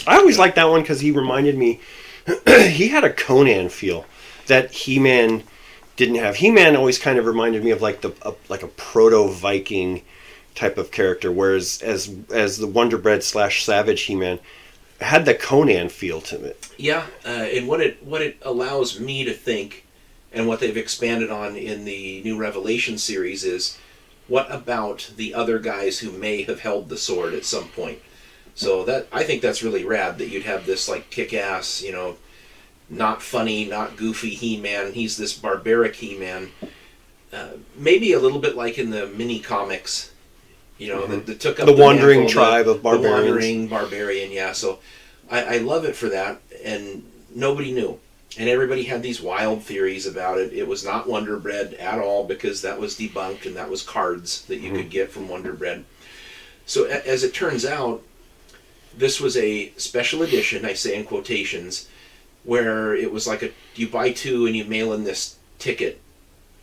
I always liked that one because he reminded me, he had a Conan feel that He-Man didn't have. He-Man always kind of reminded me of like a proto-Viking type of character, whereas as the Wonder Bread / Savage He-Man had the Conan feel to it. Yeah, and what it allows me to think, and what they've expanded on in the new Revelation series, is what about the other guys who may have held the sword at some point? So that, I think that's really rad that you'd have this like kick-ass, not funny, not goofy He-Man. He's this barbaric He-Man. Maybe a little bit like in the mini comics, that took up the wandering tribe of barbarians. The wandering barbarian, yeah. So I love it for that, and nobody knew. And everybody had these wild theories about it. It was not Wonder Bread at all, because that was debunked, and that was cards that you could get from Wonder Bread. So as it turns out, this was a special edition, I say in quotations, where it was like you buy two and you mail in this ticket.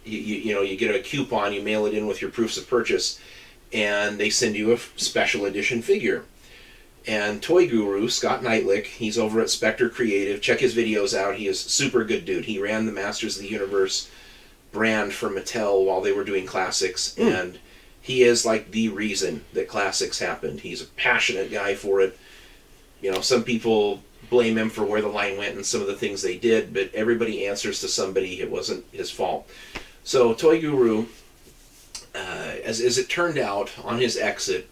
You get a coupon, you mail it in with your proofs of purchase, and they send you a special edition figure. And Toy Guru, Scott Knightlick, he's over at Spectre Creative. Check his videos out. He is a super good dude. He ran the Masters of the Universe brand for Mattel while they were doing Classics, and he is like the reason that Classics happened. He's a passionate guy for it. Some people blame him for where the line went and some of the things they did, but everybody answers to somebody. It wasn't his fault. So Toy Guru, as it turned out, on his exit,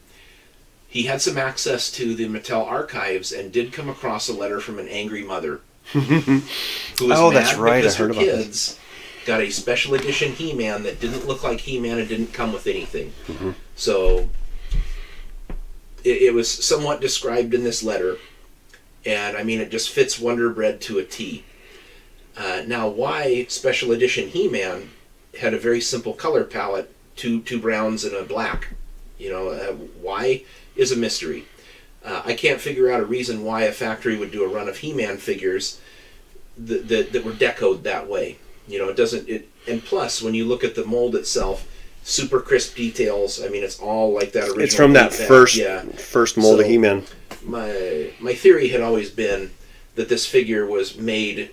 he had some access to the Mattel archives and did come across a letter from an angry mother who was mad because her kids got a special edition He-Man that didn't look like He-Man and didn't come with anything. So it was somewhat described in this letter, and I mean, it just fits Wonder Bread to a T. Now, why special edition He-Man had a very simple color palette, two browns and a black, why is a mystery. I can't figure out a reason why a factory would do a run of He-Man figures that were decoed that way. It doesn't. And plus, when you look at the mold itself, super crisp details. I mean, it's all like that original. It's from that first mold of He-Man. My theory had always been that this figure was made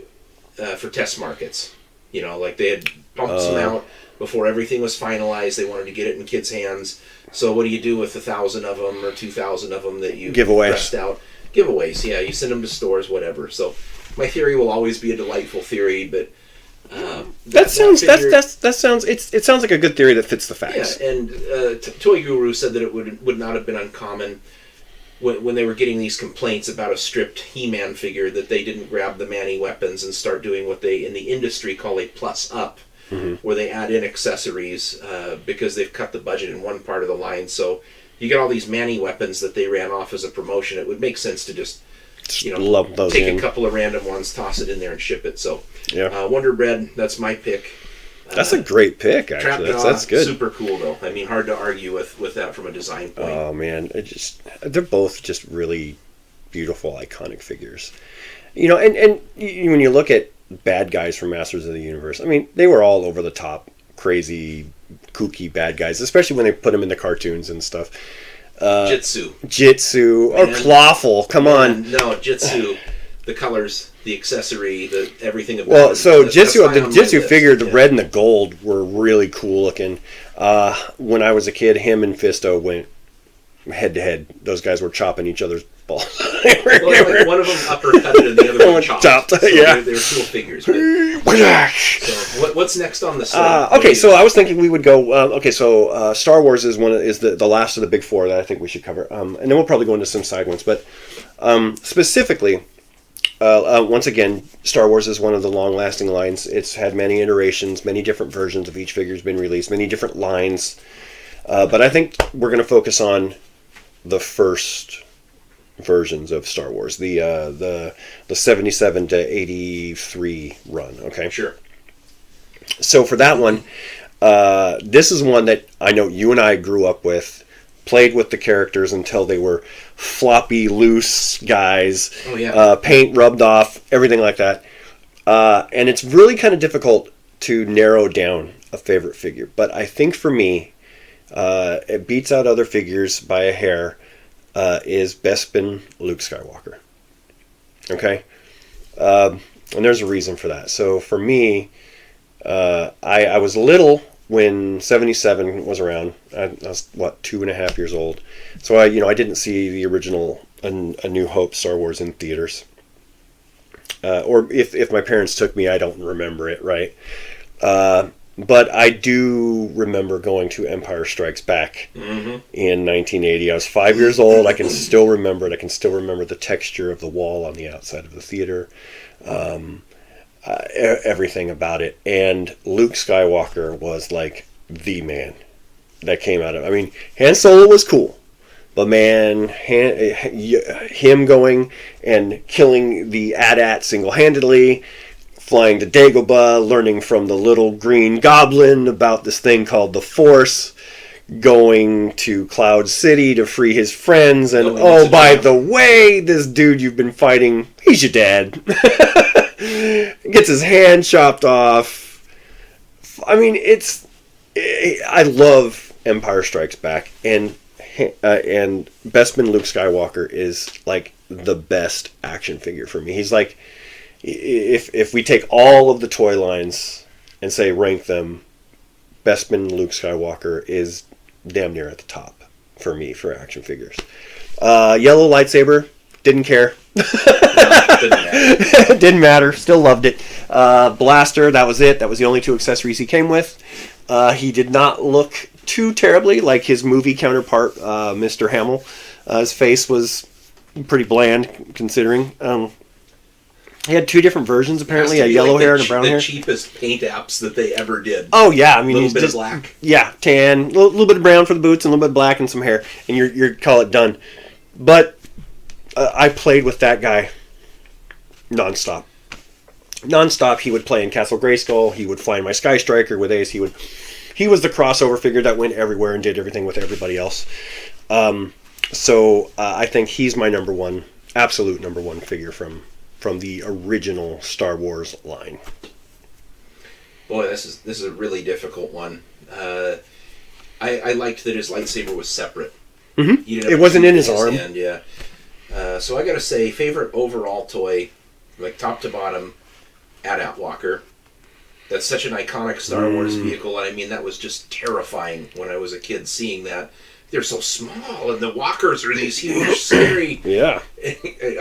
for test markets. Like they had pumped some out before everything was finalized. They wanted to get it in kids' hands. So what do you do with 1,000 of them or 2,000 of them that you pressed out? Giveaways, yeah. You send them to stores, whatever. So my theory will always be a delightful theory, but it sounds like a good theory that fits the facts. Yeah, and Toy Guru said that it would not have been uncommon when they were getting these complaints about a stripped He-Man figure that they didn't grab the Manny weapons and start doing what they in the industry call a plus up. Where they add in accessories because they've cut the budget in one part of the line. So you get all these Manny weapons that they ran off as a promotion. It would make sense to just lump those take in. A couple of random ones, toss it in there, and ship it. So yeah. Wonder Bread, that's my pick. That's a great pick, actually. That's good. Super cool, though. I mean, hard to argue with that from a design point. Oh man, they're both just really beautiful, iconic figures. And when you look at bad guys from Masters of the Universe, I mean, they were all over the top, crazy, kooky bad guys, especially when they put them in the cartoons and stuff. Jitsu or Clawful. Come on. No, Jitsu. The colors, the accessory, everything about Well, so the Jitsu figure, the red and the gold were really cool looking. When I was a kid, him and Fisto went head to head. Those guys were chopping each other's balls. One of them uppercutted and the other one chopped. So yeah. They were cool figures. So what's next on the slate? Okay, so I was thinking we would go. Star Wars is the last of the big four that I think we should cover, and then we'll probably go into some side ones. But specifically, once again, Star Wars is one of the long-lasting lines. It's had many iterations, many different versions of each figure's been released, many different lines. But I think we're going to focus on the first versions of Star Wars, the 77 to 83 run. Okay, sure. So for that one, this is one that I know you and I grew up with, played with the characters until they were floppy, loose guys. Oh yeah. Paint rubbed off, everything like that. And it's really kind of difficult to narrow down a favorite figure. But I think for me, it beats out other figures by a hair. Is Bespin Luke Skywalker. Okay? And there's a reason for that. So for me, I was little when 77 was around. I was, 2.5 years old. So I didn't see the original A New Hope Star Wars in theaters. Or if my parents took me, I don't remember it, right? But I do remember going to Empire Strikes Back in 1980. I was 5 years old. I can still remember it. I can still remember the texture of the wall on the outside of the theater. Everything about it. And Luke Skywalker was like the man that came out of it. I mean, Han Solo was cool. But man, him going and killing the AT-AT single-handedly, flying to Dagobah, learning from the little green goblin about this thing called the Force, going to Cloud City to free his friends, and oh, by the way, this dude you've been fighting, he's your dad. Gets his hand chopped off. I mean, I love Empire Strikes Back, and Bespin Luke Skywalker is like the best action figure for me. He's like, if we take all of the toy lines and say rank them, Bespin Luke Skywalker is damn near at the top for me for action figures. Yellow lightsaber, didn't care. Didn't matter. Still loved it. Blaster, that was it. That was the only two accessories he came with. He did not look too terribly like his movie counterpart, Mr. Hamill. His face was pretty bland, considering. He had two different versions, apparently, a yellow hair and a brown hair. The cheapest paint apps that they ever did. Oh, yeah. I mean, a little bit of black. Yeah, tan, a little bit of brown for the boots, and a little bit of black and some hair, and you call it done. But I played with that guy nonstop. Nonstop, he would play in Castle Grayskull. He would fly in my Sky Striker with Ace. He was the crossover figure that went everywhere and did everything with everybody else. So I think he's my number one, absolute number one figure from the original Star Wars line. Boy, this is a really difficult one. I liked that his lightsaber was separate. Mm-hmm. It wasn't in his arm. Hand, yeah. So I gotta say, favorite overall toy, like top to bottom, AT-AT Walker. That's such an iconic Star Wars vehicle, and I mean, that was just terrifying when I was a kid seeing that. They're so small, and the walkers are these huge, scary... Yeah.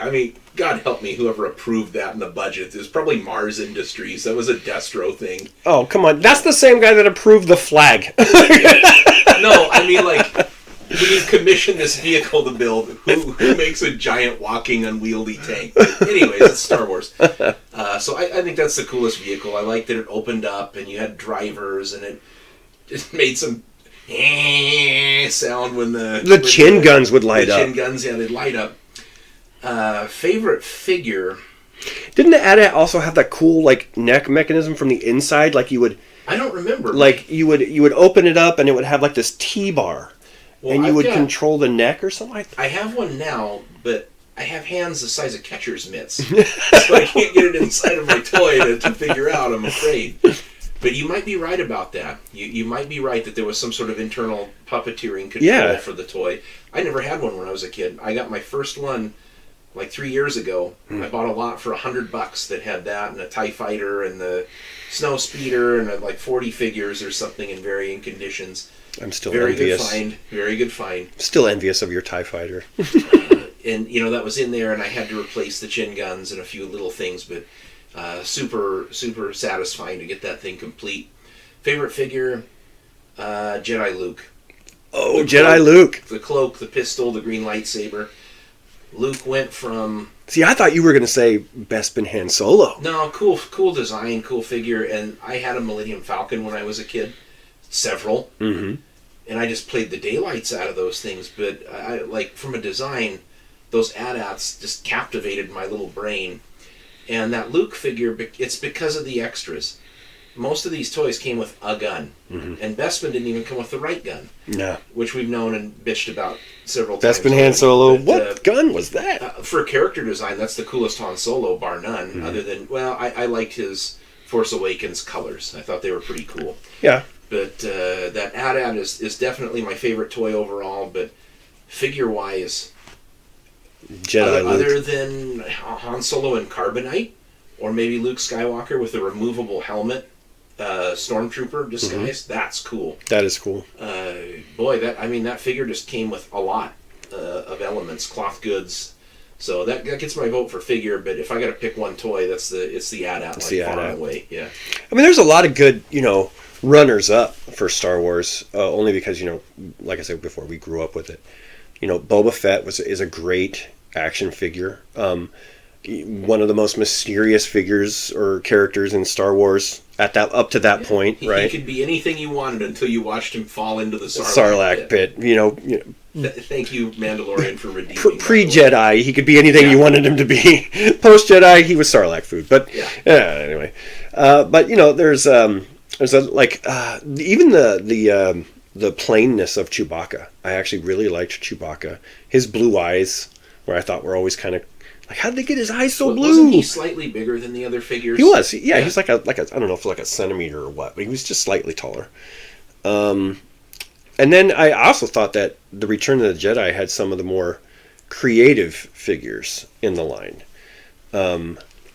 I mean, God help me, whoever approved that in the budget. It was probably Mars Industries. That was a Destro thing. Oh, come on. That's the same guy that approved the flag. No, I mean, like, when you commission this vehicle to build, who makes a giant walking, unwieldy tank? But anyways, it's Star Wars. So I think that's the coolest vehicle. I like that it opened up, and you had drivers, and it just made some... sound when the chin guns would light up. The chin guns, yeah, they'd light up. Favorite figure. Didn't the AT-AT also have that cool like neck mechanism from the inside? Like you would. I don't remember. Like you would open it up and it would have like this T-bar, and you would control the neck or something. I have one now, but I have hands the size of catcher's mitts, so I can't get it inside of my toy to figure out. I'm afraid. But you might be right about that. You might be right that there was some sort of internal puppeteering control for the toy. I never had one when I was a kid. I got my first one like 3 years ago. I bought a lot for $100 that had that and a TIE Fighter and the Snow Speeder and like 40 figures or something in varying conditions. I'm still envious. Good find. Very good find. Still envious of your TIE Fighter. And that was in there, and I had to replace the chin guns and a few little things, but super satisfying to get that thing complete. Favorite figure, Jedi Luke. Oh, Jedi Luke. The cloak, the pistol, the green lightsaber. Luke went from... See, I thought you were going to say Bespin Han Solo. No, cool design, cool figure, and I had a Millennium Falcon when I was a kid. Several. Mm-hmm. And I just played the daylights out of those things, but I like from a design, those AT-ATs just captivated my little brain. And that Luke figure, it's because of the extras. Most of these toys came with a gun. Mm-hmm. And Bespin didn't even come with the right gun. No. Which we've known and bitched about several times. Bespin Han Solo, what gun was that? For character design, that's the coolest Han Solo, bar none. Mm-hmm. Other than, I liked his Force Awakens colors. I thought they were pretty cool. Yeah. But that AT-AT is definitely my favorite toy overall, but figure-wise... Jedi Luke. Other than Han Solo and Carbonite, or maybe Luke Skywalker with a removable helmet, Stormtrooper disguise, that's cool. That is cool. That figure just came with a lot of elements, cloth goods. So that gets my vote for figure. But if I got to pick one toy, it's the AT-AT, far and away. Yeah. I mean, there's a lot of good, runners up for Star Wars. Only because like I said before, we grew up with it. Boba Fett is a great action figure. One of the most mysterious figures or characters in Star Wars up to that point, right? He could be anything you wanted until you watched him fall into the Sarlacc pit. Thank you, Mandalorian, for redeeming. Pre-Jedi, he could be anything you wanted him to be. Post-Jedi, he was Sarlacc food. But anyway, but there's a even the plainness of Chewbacca. I actually really liked Chewbacca. His blue eyes, where I thought were always kind of like, how did they get his eyes so blue? Wasn't he slightly bigger than the other figures? He was. Yeah, he's like a I don't know if like a centimeter or what, but he was just slightly taller. And then I also thought that the Return of the Jedi had some of the more creative figures in the line.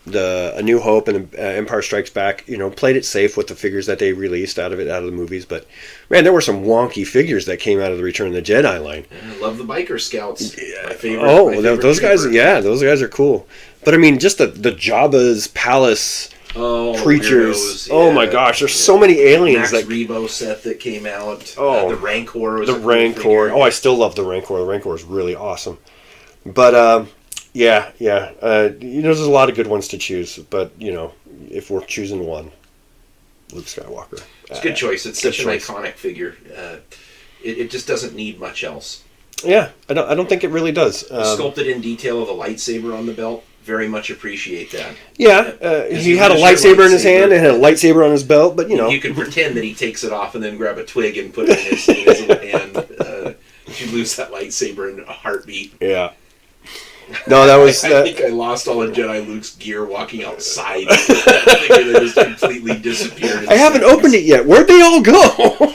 The A New Hope and Empire Strikes Back, played it safe with the figures that they released out of the movies. But man, there were some wonky figures that came out of the Return of the Jedi line. I love the biker scouts. Yeah. My favorite. Those guys. Yeah, those guys are cool. But I mean, just the Jabba's palace. Creatures. Oh my gosh, there's so many aliens. Max Rebo set that came out. The Rancor was Rancor. Oh, I still love the Rancor. The Rancor is really awesome. But there's a lot of good ones to choose. But if we're choosing one, Luke Skywalker. It's a good choice. It's such an iconic figure. It just doesn't need much else. Yeah, I don't think it really does. The sculpted in detail of a lightsaber on the belt. Very much appreciate that. Yeah, he had a lightsaber in his hand and had a lightsaber on his belt, but you can pretend that he takes it off and then grab a twig and put it in his little hand. You lose that lightsaber in a heartbeat. Yeah. No, that was. I think I lost all of Jedi Luke's gear walking outside. That figure that just completely disappeared. I haven't opened it yet. Where'd they all go?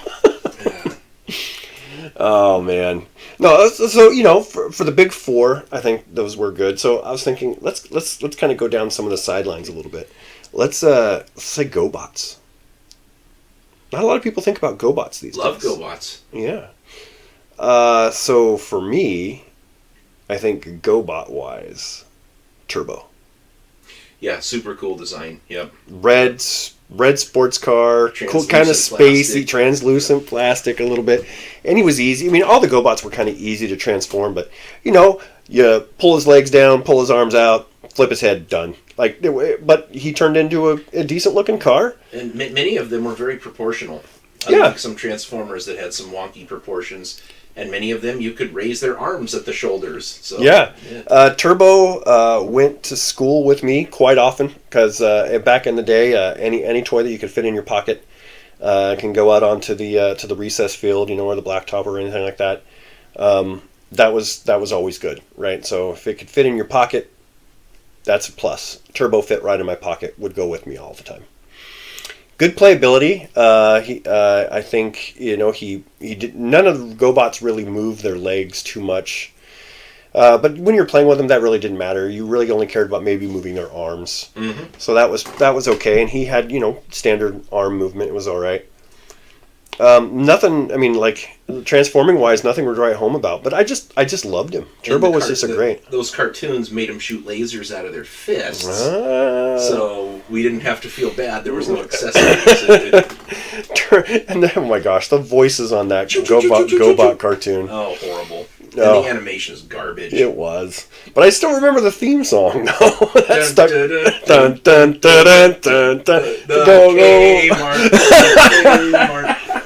Oh man. No, so for the big four, I think those were good. So I was thinking, let's kind of go down some of the sidelines a little bit. Let's say GoBots. Not a lot of people think about GoBots these days. Love GoBots. Yeah. So for me, I think GoBot wise, Turbo. Yeah, super cool design. Yep. Red sports car, cool, kind of spacey, translucent plastic a little bit, and he was easy. I mean, all the GoBots were kind of easy to transform, but you pull his legs down, pull his arms out, flip his head, done. But he turned into a decent looking car, and many of them were very proportional. Unlike some Transformers that had some wonky proportions. And many of them, you could raise their arms at the shoulders. So Turbo went to school with me quite often because back in the day, any toy that you could fit in your pocket can go out onto the recess field, or the blacktop or anything like that. That was always good, right? So if it could fit in your pocket, that's a plus. Turbo fit right in my pocket, would go with me all the time. Good playability. I think he did. None of the GoBots really moved their legs too much, but when you're playing with them, that really didn't matter. You really only cared about maybe moving their arms. Mm-hmm. So that was okay, and he had standard arm movement. It was all right. Nothing. I mean, like transforming wise, nothing to write home about. But I just loved him. Turbo was just great. Those cartoons made him shoot lasers out of their fists, so we didn't have to feel bad. There was no accessories. And then, oh my gosh, the voices on that GoBot cartoon. Oh, horrible. And the animation is garbage. It was. But I still remember the theme song, though. That stuck. Dun, dun, dun, dun, dun, dun. Go, Kmart.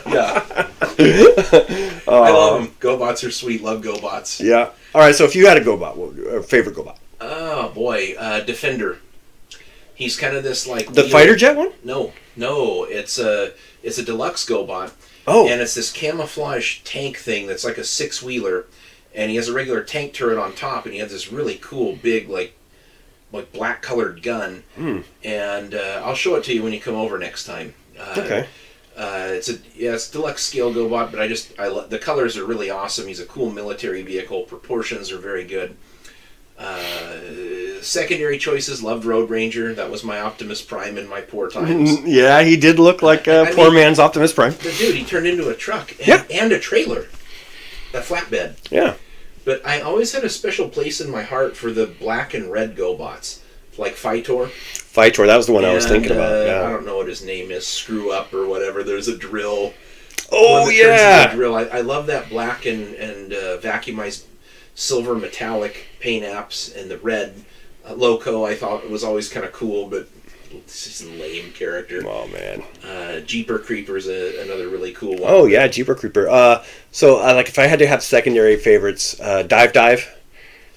Yeah. I love them. GoBots are sweet. Love GoBots. Yeah. All right, so if you had a GoBot, what favorite GoBot? Oh, boy. Defender. He's kind of this, like... The fighter jet one? No. It's a deluxe GoBot. Oh. And it's this camouflage tank thing that's like a six-wheeler. And he has a regular tank turret on top, and he has this really cool, big, like black-colored gun. And I'll show it to you when you come over next time. Okay. It's deluxe scale GoBot, but the colors are really awesome. He's a cool military vehicle. Proportions are very good. Secondary choices, loved Road Ranger. That was my Optimus Prime in my poor times. Yeah, he did look like a poor man's Optimus Prime. But dude, he turned into a truck and a trailer. A flatbed. Yeah. But I always had a special place in my heart for the black and red GoBots. Like Fightor. That was the one I was thinking about. Yeah. I don't know what his name is, Screw Up or whatever. There's a drill. Oh, yeah. Drill. I love that black and vacuumized silver metallic paint apps and the red Loco. I thought it was always kind of cool, but It's just a lame character. Oh man. Jeeper Creeper's another really cool one. Oh yeah, Jeeper Creeper. So like if I had to have secondary favorites, Dive.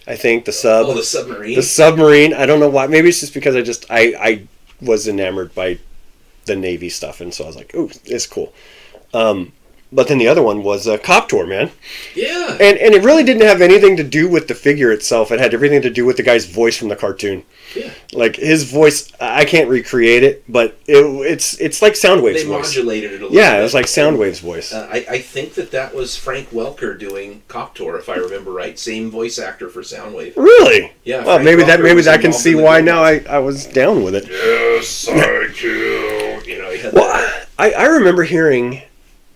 I think the sub. Oh, the submarine. The submarine. I don't know why. Maybe it's just because I was enamored by the Navy stuff, and so I was like, ooh, it's cool. But then the other one was Coptor, man. Yeah. And it really didn't have anything to do with the figure itself. It had everything to do with the guy's voice from the cartoon. Yeah. Like his voice, I can't recreate it, but it's like Soundwave's voice. They modulated it a little bit. Yeah, it was like Soundwave's voice. I think that was Frank Welker doing Coptor, if I remember right. Same voice actor for Soundwave. Really? Yeah. Well, maybe that can see why now I was down with it. Yes, thank you. You know, he had I remember hearing.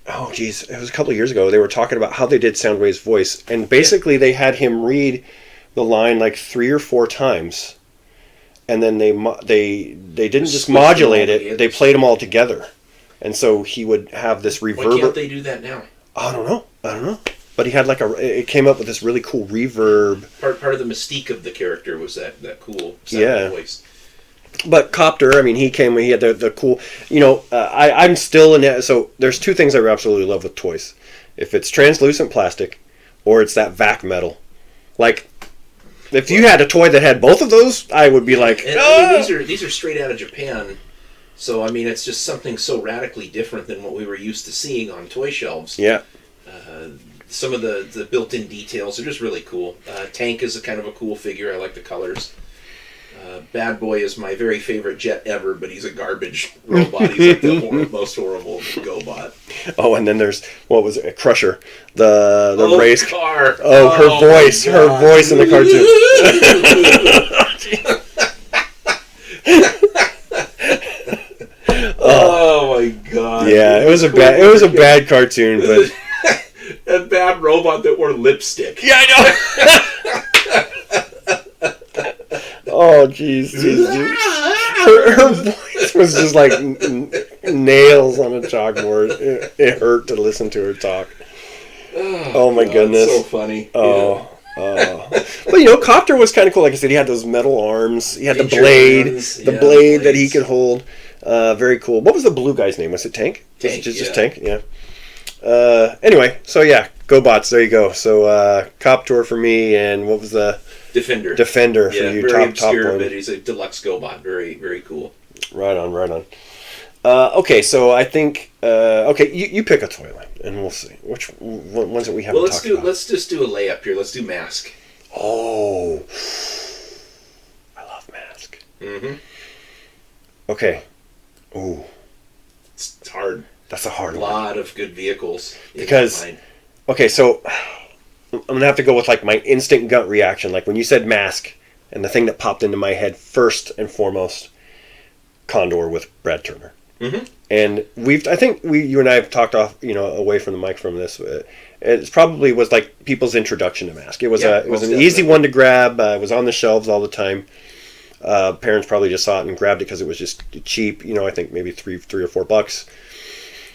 Oh, geez. It was a couple of years ago. They were talking about how they did Soundwave's voice. And basically, they had him read the line like 3 or 4 times. And then they didn't just modulate it. They played them all together. And so he would have this reverb. Why can't they do that now? I don't know. But he had like it came up with this really cool reverb. Part of the mystique of the character was that cool sound voice. But Copter, I mean, he had the cool, I'm still in it. So there's 2 things I absolutely love with toys. If it's translucent plastic or it's that vac metal. Like, if you had a toy that had both of those, I would be like, I mean, these are straight out of Japan. So, I mean, it's just something so radically different than what we were used to seeing on toy shelves. Yeah. Some of the built-in details are just really cool. Tank is a kind of a cool figure. I like the colors. Bad Boy is my very favorite jet ever, but he's a garbage robot. He's like the most horrible GoBot. Oh, and then there's, what was it, Crusher, the race car. Oh, her voice in the cartoon. Oh my god! Yeah, it was a bad cartoon, but a bad robot that wore lipstick. Yeah, I know. Oh, jeez. Her voice was just like nails on a chalkboard. It hurt to listen to her talk. Oh my goodness. So funny. Oh. But Copter was kind of cool. Like I said, he had those metal arms. He had the blade that he could hold. Very cool. What was the blue guy's name? Was it Tank? Tank. Just Tank. Yeah. Anyway, so yeah, GoBots. There you go. So Copter for me, and what was the Defender for you? Very obscure, top one. but he's a deluxe GoBot. Very, very cool. Right on. Okay, so I think you pick a toy line, and we'll see which ones that we haven't talked about. Let's just do a layup here. Let's do Mask. Oh, I love Mask. Mm-hmm. Okay. Ooh, it's hard. That's a hard one. A lot of good vehicles. Because, okay, so I'm going to have to go with like my instant gut reaction. Like when you said Mask, and the thing that popped into my head first and foremost, Condor with Brad Turner. Mm-hmm. And I think you and I have talked off, away from the mic from this. It probably was like people's introduction to Mask. It was an easy one to grab. It was on the shelves all the time. Parents probably just saw it and grabbed it because it was just cheap. I think maybe $3 or $4.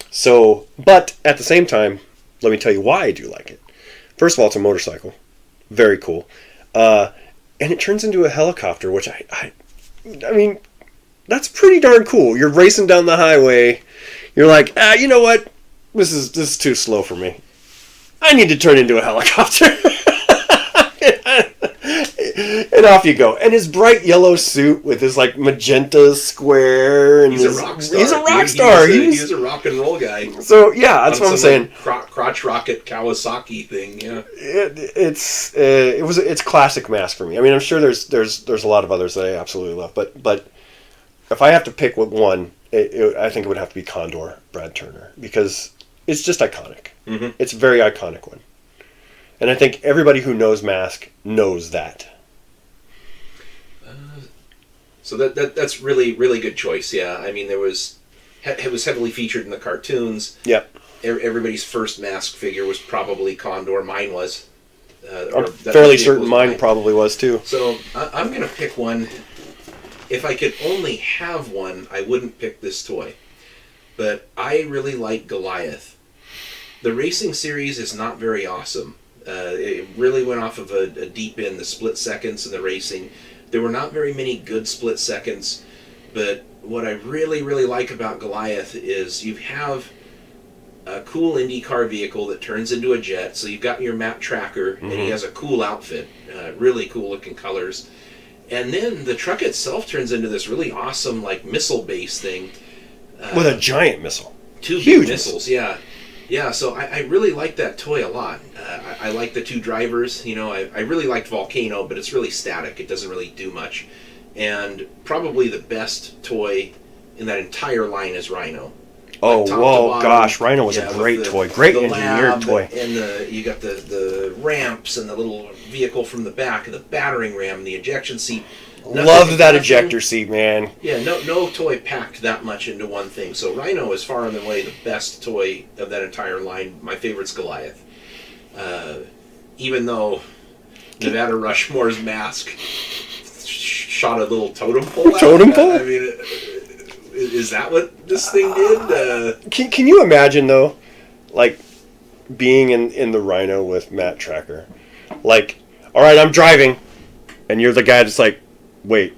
So, but at the same time, let me tell you why I do like it. First of all, it's a motorcycle, very cool, and it turns into a helicopter, which I mean, that's pretty darn cool. You're racing down the highway, you're like, you know what? This is too slow for me. I need to turn into a helicopter. And off you go. And his bright yellow suit with his like magenta square, and he's a rock star. He's a rock star. He's a rock and roll guy. So yeah, that's what I'm saying. Crotch rocket Kawasaki thing. Yeah. It's classic Mask for me. I mean, I'm sure there's a lot of others that I absolutely love, but if I have to pick one, I think it would have to be Condor, Brad Turner, because it's just iconic. Mm-hmm. It's a very iconic one. And I think everybody who knows Mask knows that. So that's really, really good choice. Yeah, I mean, it was heavily featured in the cartoons. Yep. Everybody's first Mask figure was probably Condor. Mine was. I'm fairly certain mine probably was too. So I'm going to pick one. If I could only have one, I wouldn't pick this toy. But I really like Goliath. The racing series is not very awesome. It really went off of a deep end, the split seconds and the racing. There were not very many good split seconds, but what I really, really like about Goliath is you have a cool IndyCar vehicle that turns into a jet. So you've got your Matt Tracker, and he has a cool outfit, really cool looking colors. And then the truck itself turns into this really awesome, like, missile-based thing. With a giant missile. 2 Huge big missiles, yeah. Yeah, so I really like that toy a lot. I like the 2 drivers. You know, I really liked Volcano, but it's really static. It doesn't really do much. And probably the best toy in that entire line is Rhino. Oh, Like, top to whoa, bottom. gosh, Rhino was Yeah, a with great the- toy. Great the engineered lab, toy. And you got the ramps and the little vehicle from the back, and the battering ram, the ejection seat. Loved that Nothing- ejector seat, man. Yeah, no toy packed that much into one thing. So Rhino is far and away the best toy of that entire line. My favorite's Goliath. Even though Nevada Rushmore's mask shot a little totem pole out. Totem pole? I mean, is that what this thing did? Can you imagine, though, like, being in the Rhino with Matt Tracker? Like, all right, I'm driving, and you're the guy that's like, wait,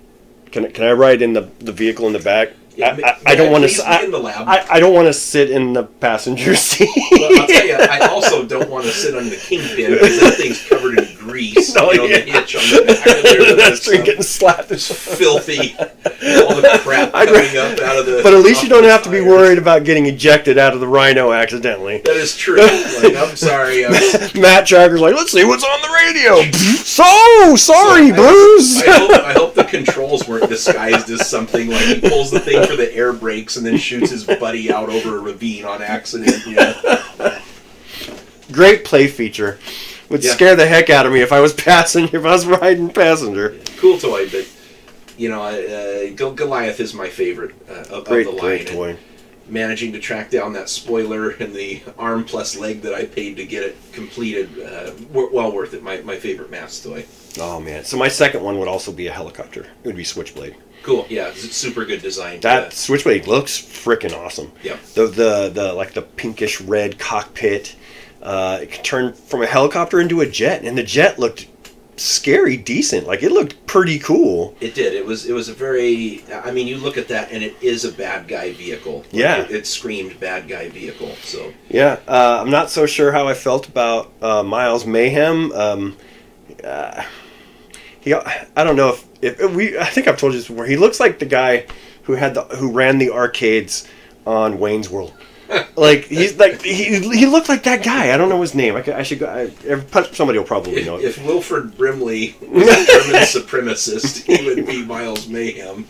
can I ride in the vehicle in the back? Yeah, I don't want be in the lab. I don't want to sit in the passenger seat. Well, I'll tell you, I also don't want to sit on the kingpin because that thing's covered in grease. Oh, you know, yeah. the hitch on the back of there. That's getting slapped. It's filthy. All the crap coming up out of the... But at least you don't have to be tires. worried about getting ejected out of the Rhino accidentally. That is true. Like, I'm sorry. Matt Tracker's like, let's see what's on the radio. So sorry, Bruce. I hope the controls weren't disguised as something like he pulls the thing for the air brakes and then shoots his buddy out over a ravine on accident. Yeah. Great play feature. Would Yeah. scare the heck out of me if I was riding passenger. Cool toy, but you know, Goliath is my favorite of the line. Great toy. And managing to track down that spoiler and the arm plus leg that I paid to get it completed, well worth it. My favorite mask toy. Oh man! So my second one would also be a helicopter. It would be Switchblade. Cool. Yeah, it's super good design. That Switchblade looks freaking awesome. Yeah. The like the pinkish red cockpit. It could turn from a helicopter into a jet, and the jet looked scary decent. Like it looked pretty cool. It did. It was a very. I mean, you look at that, and it is a bad guy vehicle. Like, Yeah. It screamed bad guy vehicle. So. Yeah. I'm not so sure how I felt about Miles Mayhem. I don't know if we. I think I've told you this before. He looks like the guy who ran the arcades on Wayne's World. Like he's like he looked like that guy. I don't know his name. I should go. Somebody will probably know. If Wilford Brimley was a German supremacist, he would be Miles Mayhem.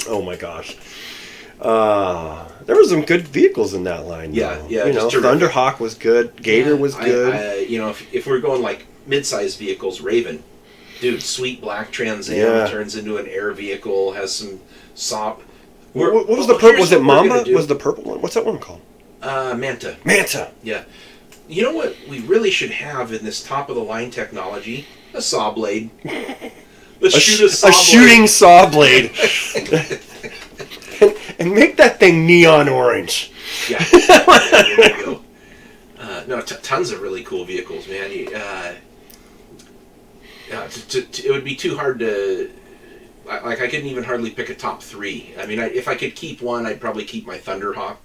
Oh my gosh. There were some good vehicles in that line. Yeah, though. yeah, You know, just terrific. Thunderhawk was good. Gator was good. You know, if we're going like mid-sized vehicles, Raven, dude, sweet black Trans Am Yeah. turns into an air vehicle, has some sop. What was the purple? Was it Mamba? Was the purple one? What's that one called? Manta? Manta. Yeah. You know what we really should have in this top of the line technology? A saw blade. Let's shoot a saw a blade. shooting saw blade. and make that thing neon orange. Yeah. There you go. No, tons of really cool vehicles, man. It would be too hard to. I couldn't even hardly pick a top 3. I mean, if I could keep one, I'd probably keep my Thunderhawk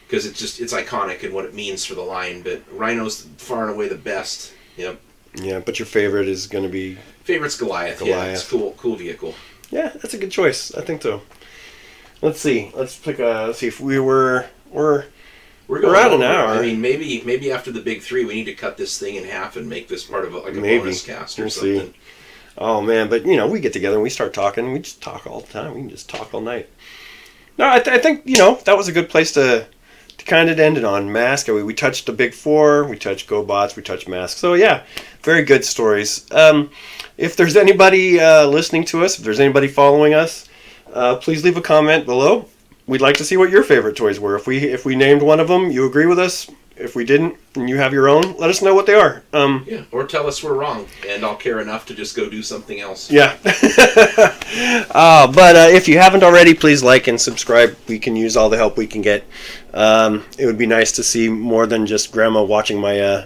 because it's iconic and what it means for the line. But Rhino's far and away the best. Yep. Yeah, but your favorite is going to be... Favorite's Goliath. Yeah, it's cool vehicle. Yeah, that's a good choice. I think so. Let's see. Let's see if we're We're at an over. hour. I mean, maybe after the big 3, we need to cut this thing in half and make this part of a bonus cast or We'll something. see. Oh man, but you know, we get together and we start talking. We just talk all the time. We can just talk all night. No, I think that was a good place to kind of end it on. Mask. We touched the big 4. We touched GoBots. We touched Mask. So yeah, very good stories. If there's anybody listening to us, if there's anybody following us, please leave a comment below. We'd like to see what your favorite toys were. If we named one of them, you agree with us. If we didn't, and you have your own, let us know what they are. Yeah, or tell us we're wrong, and I'll care enough to just go do something else. Yeah. But if you haven't already, please like and subscribe. We can use all the help we can get. It would be nice to see more than just Grandma watching my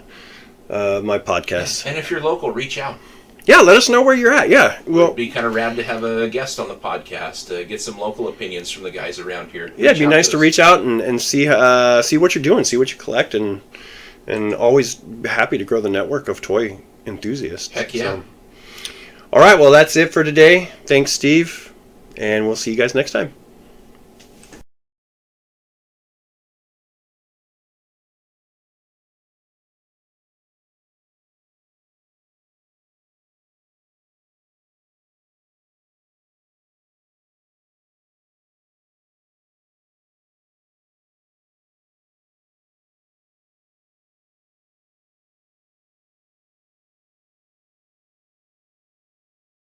my podcast. And if you're local, reach out. Yeah, let us know where you're at. Yeah, well, It'd be kind of rad to have a guest on the podcast to get some local opinions from the guys around here. yeah, it'd be nice to reach out and see what you're doing, see what you collect, and always happy to grow the network of toy enthusiasts. Heck yeah. So. All right, well, that's it for today. Thanks, Steve, and we'll see you guys next time.